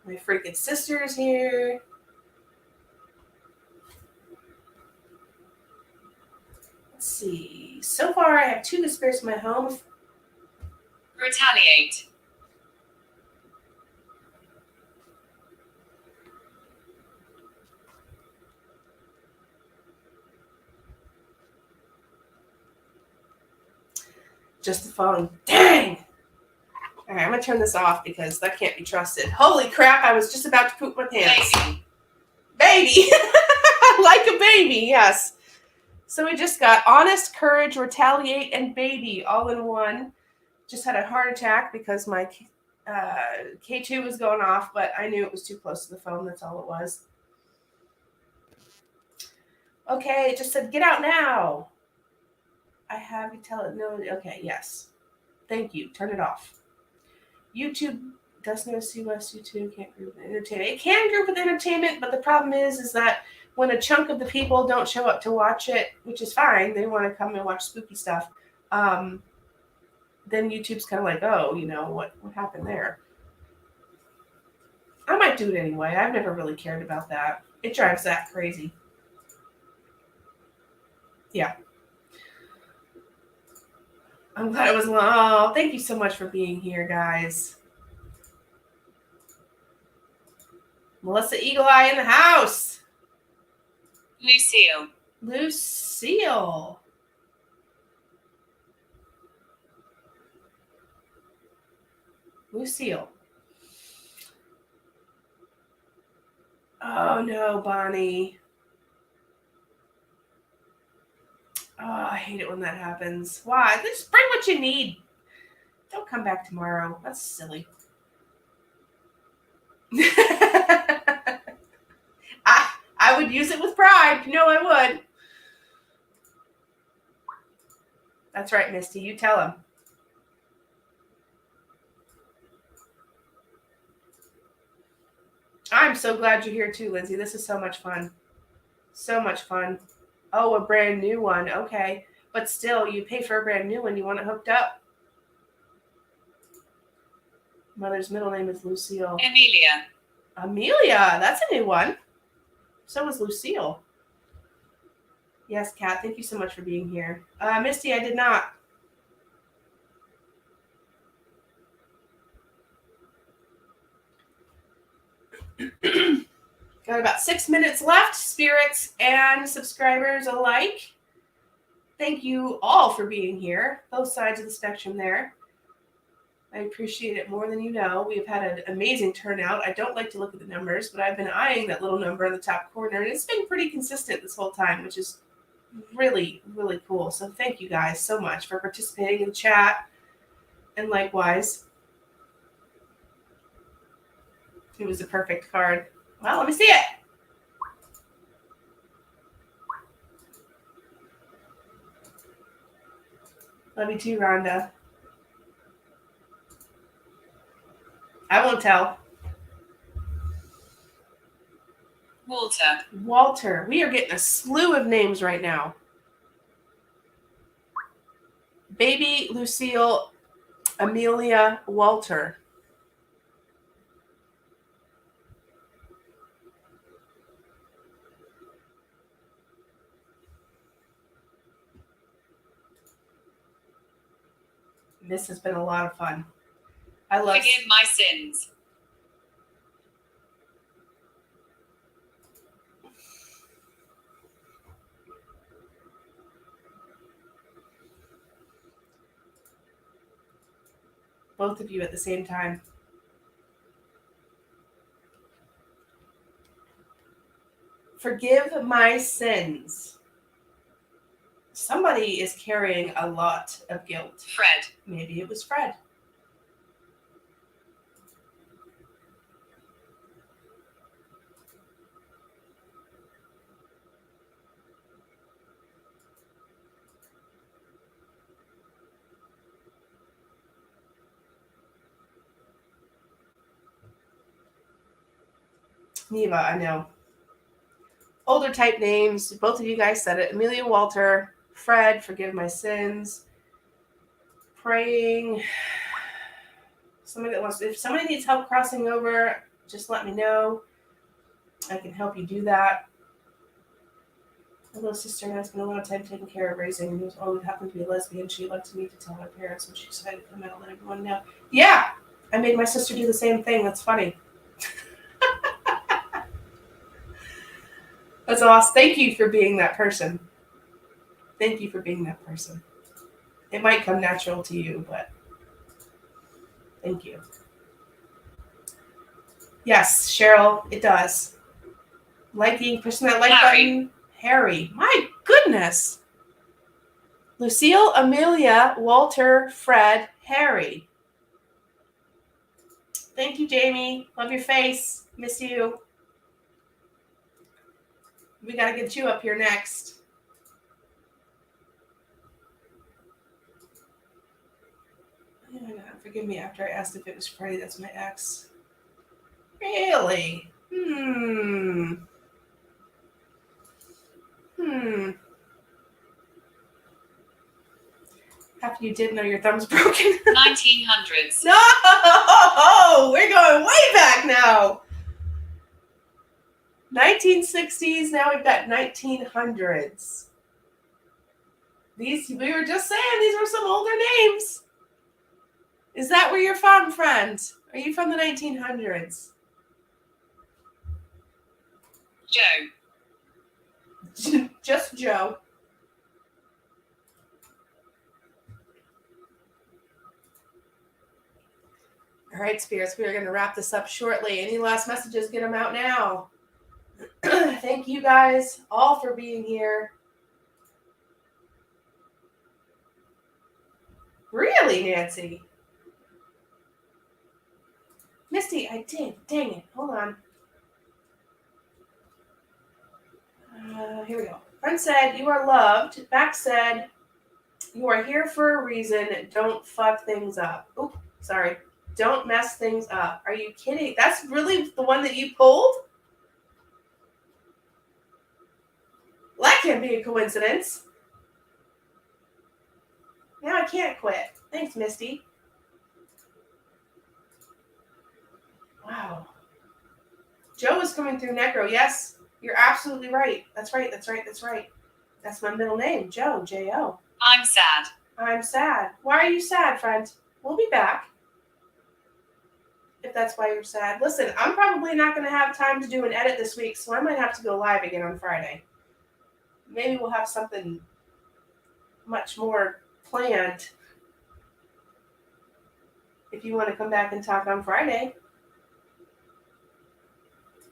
My freaking sister is here. see. So far, I have 2 good spirits in my home. Retaliate. Just the phone. Dang! All right, I'm going to turn this off because that can't be trusted. Holy crap, I was just about to poop my pants. Baby. Baby! Like a baby, yes. So we just got honest, courage, retaliate, and baby all in one. Just had a heart attack because my K2 was going off, but I knew it was too close to the phone. That's all it was. Okay, it just said, get out now. I have you tell it. No, okay, yes. Thank you. Turn it off. YouTube doesn't know COS YouTube can't group with entertainment. It can group with entertainment, but the problem is that when a chunk of the people don't show up to watch it, which is fine, they want to come and watch spooky stuff, then YouTube's kind of like, oh, what happened there? I might do it anyway. I've never really cared about that. It drives Zach crazy. Yeah. I'm glad it was long. Oh, thank you so much for being here, guys. Melissa Eagle Eye in the house. Lucille. Lucille. Lucille. Oh, no, Bonnie. Oh, I hate it when that happens. Why? Just bring what you need. Don't come back tomorrow. That's silly. I would use it with pride. You know I would. That's right, Misty. You tell him. I'm so glad you're here too, Lindsay. This is so much fun. So much fun. Oh, a brand new one. Okay. But still, you pay for a brand new one. You want it hooked up. Mother's middle name is Lucille. Amelia. Amelia. That's a new one. So was Lucille. Yes, Kat. Thank you so much for being here. Misty, I did not. Got about 6 minutes left, spirits and subscribers alike. Thank you all for being here, both sides of the spectrum there. I appreciate it more than you know. We've had an amazing turnout. I don't like to look at the numbers, but I've been eyeing that little number in the top corner, and it's been pretty consistent this whole time, which is really, really cool. So thank you guys so much for participating in the chat, and likewise. It was a perfect card. Well, let me see it. Love you too, Rhonda. I won't tell. Walter. Walter. We are getting a slew of names right now. Baby, Lucille, Amelia, Walter. This has been a lot of fun. I love Forgive my sins. both of you at the same time. Forgive my sins. Somebody is carrying a lot of guilt. Fred. Maybe it was Fred. Neva, I know. Older type names. Both of you guys said it. Amelia, Walter, Fred, forgive my sins. Praying. Somebody that wants. If somebody needs help crossing over, just let me know. I can help you do that. My little sister and I spent a lot of time taking care of raising who always happened to be a lesbian. She liked me to tell my parents when she decided to come out and let everyone know. Yeah, I made my sister do the same thing. That's funny. That's awesome. Thank you for being that person. Thank you for being that person. It might come natural to you, but thank you. Yes, Cheryl, it does. Pushing that like button. Harry. My goodness. Lucille, Amelia, Walter, Fred, Harry. Thank you, Jamie. Love your face. Miss you. We got to get you up here next. Forgive me after I asked if it was Freddie. That's my ex. Really? After you did know your thumb's broken. 1900s. No! We're going way back now. 1960s, now we've got 1900s. We were just saying these were some older names. Is that where you're from, friend? Are you from the 1900s? Joe. Just Joe. All right, spirits, we are going to wrap this up shortly. Any last messages, get them out now. Thank you guys all for being here. Really, Nancy? Misty, I did. Dang it. Hold on. Here we go. Friend said, you are loved. Back said, you are here for a reason. Don't fuck things up. Oop, sorry. Don't mess things up. Are you kidding? That's really the one that you pulled? Well, that can't be a coincidence. Now I can't quit. Thanks, Misty. Wow. Joe is coming through Necro. Yes, you're absolutely right. That's right. That's my middle name, Joe, J-O. I'm sad. I'm sad. Why are you sad, friend? We'll be back. If that's why you're sad. Listen, I'm probably not going to have time to do an edit this week, so I might have to go live again on Friday. Maybe we'll have something much more planned. If you want to come back and talk on Friday.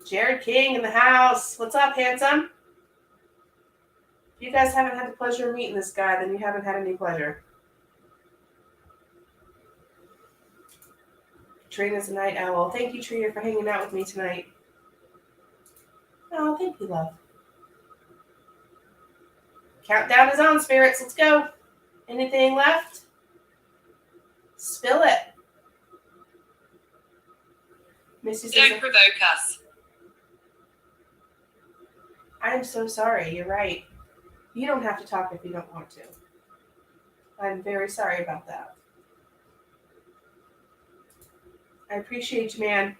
Jared King in the house. What's up, handsome? If you guys haven't had the pleasure of meeting this guy, then you haven't had any pleasure. Trina's a night owl. Thank you, Trina, for hanging out with me tonight. Oh, thank you, love. Countdown is on, spirits. Let's go. Anything left? Spill it. Missy says, Don't provoke us. I'm so sorry. You're right. You don't have to talk if you don't want to. I'm very sorry about that. I appreciate you, man.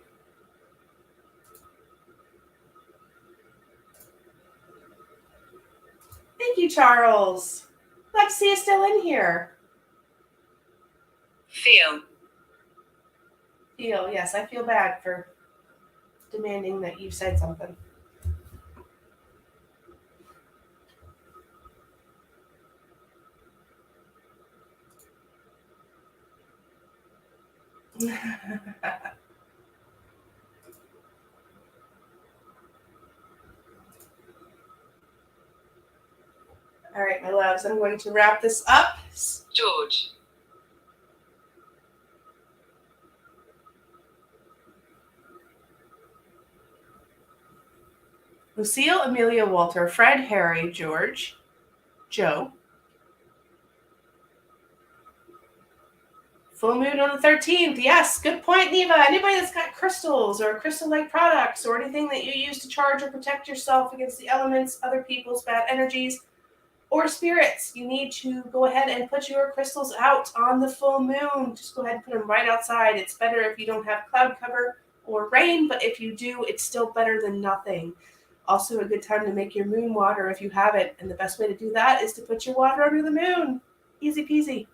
Thank you, Charles. Lexi is still in here. Feel. Yes, I feel bad for demanding that you said something. All right, my loves, I'm going to wrap this up. George. Lucille, Amelia, Walter, Fred, Harry, George, Joe. Full moon on the 13th. Yes, good point, Neva. Anybody that's got crystals or crystal-like products or anything that you use to charge or protect yourself against the elements, other people's bad energies, or spirits, you need to go ahead and put your crystals out on the full moon. Just go ahead and put them right outside. It's better if you don't have cloud cover or rain, but if you do, it's still better than nothing. Also a good time to make your moon water if you have it. And the best way to do that is to put your water under the moon. Easy peasy.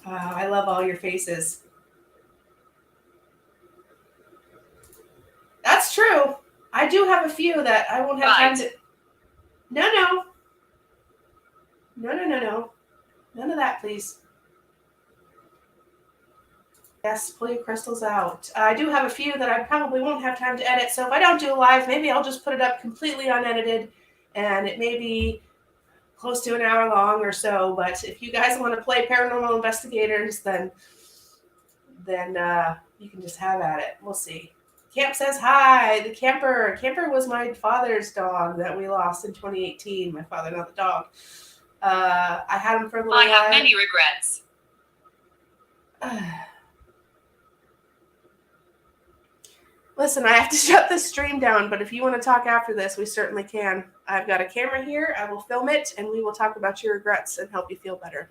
I love all your faces. That's true. I do have a few that I won't have time to... No. None of that, please. Yes, pull your crystals out. I do have a few that I probably won't have time to edit, so if I don't do a live, maybe I'll just put it up completely unedited, and it may be close to an hour long or so, but if you guys want to play Paranormal Investigators, then you can just have at it. We'll see. Camp says hi. The Camper. Camper was my father's dog that we lost in 2018. My father, not the dog. I had him for a little while. I have many regrets. Listen, I have to shut this stream down, but if you want to talk after this, we certainly can. I've got a camera here. I will film it, and we will talk about your regrets and help you feel better.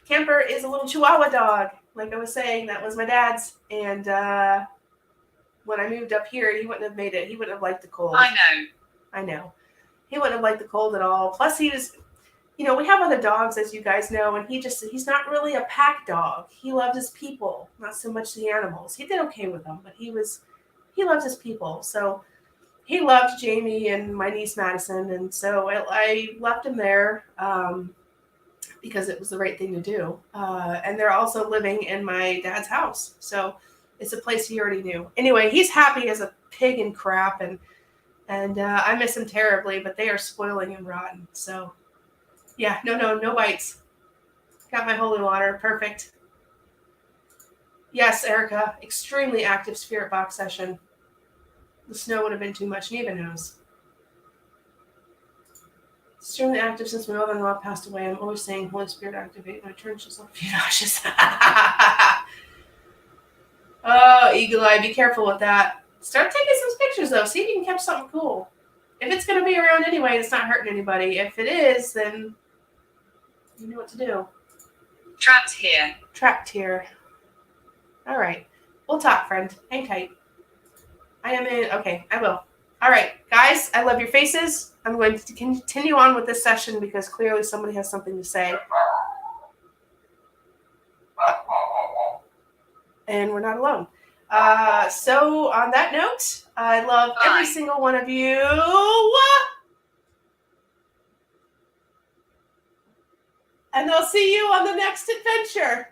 Camper is a little Chihuahua dog. Like I was saying, that was my dad's. And when I moved up here, he wouldn't have made it. He wouldn't have liked the cold. I know. He wouldn't have liked the cold at all. Plus, he was... we have other dogs, as you guys know, and he's not really a pack dog. He loves his people, not so much the animals. He did okay with them, but he loves his people. So he loved Jamie and my niece Madison, and so I left him there because it was the right thing to do. And they're also living in my dad's house, so it's a place he already knew. Anyway, he's happy as a pig in crap, and I miss him terribly, but they are spoiling him rotten, so... Yeah, no bites. Got my holy water. Perfect. Yes, Erica. Extremely active spirit box session. The snow would have been too much. Neva knows. Extremely active since my mother-in-law passed away. I'm always saying, Holy Spirit, activate. My turn just look nauseous. Oh, Eagle Eye. Be careful with that. Start taking some pictures, though. See if you can catch something cool. If it's going to be around anyway, it's not hurting anybody. If it is, then... you know what to do. Trapped here. All right. We'll talk, friend. Hang tight. I am in. Okay, I will. All right, guys, I love your faces. I'm going to continue on with this session because clearly somebody has something to say. And we're not alone. So on that note, I love every single one of you. And I'll see you on the next adventure.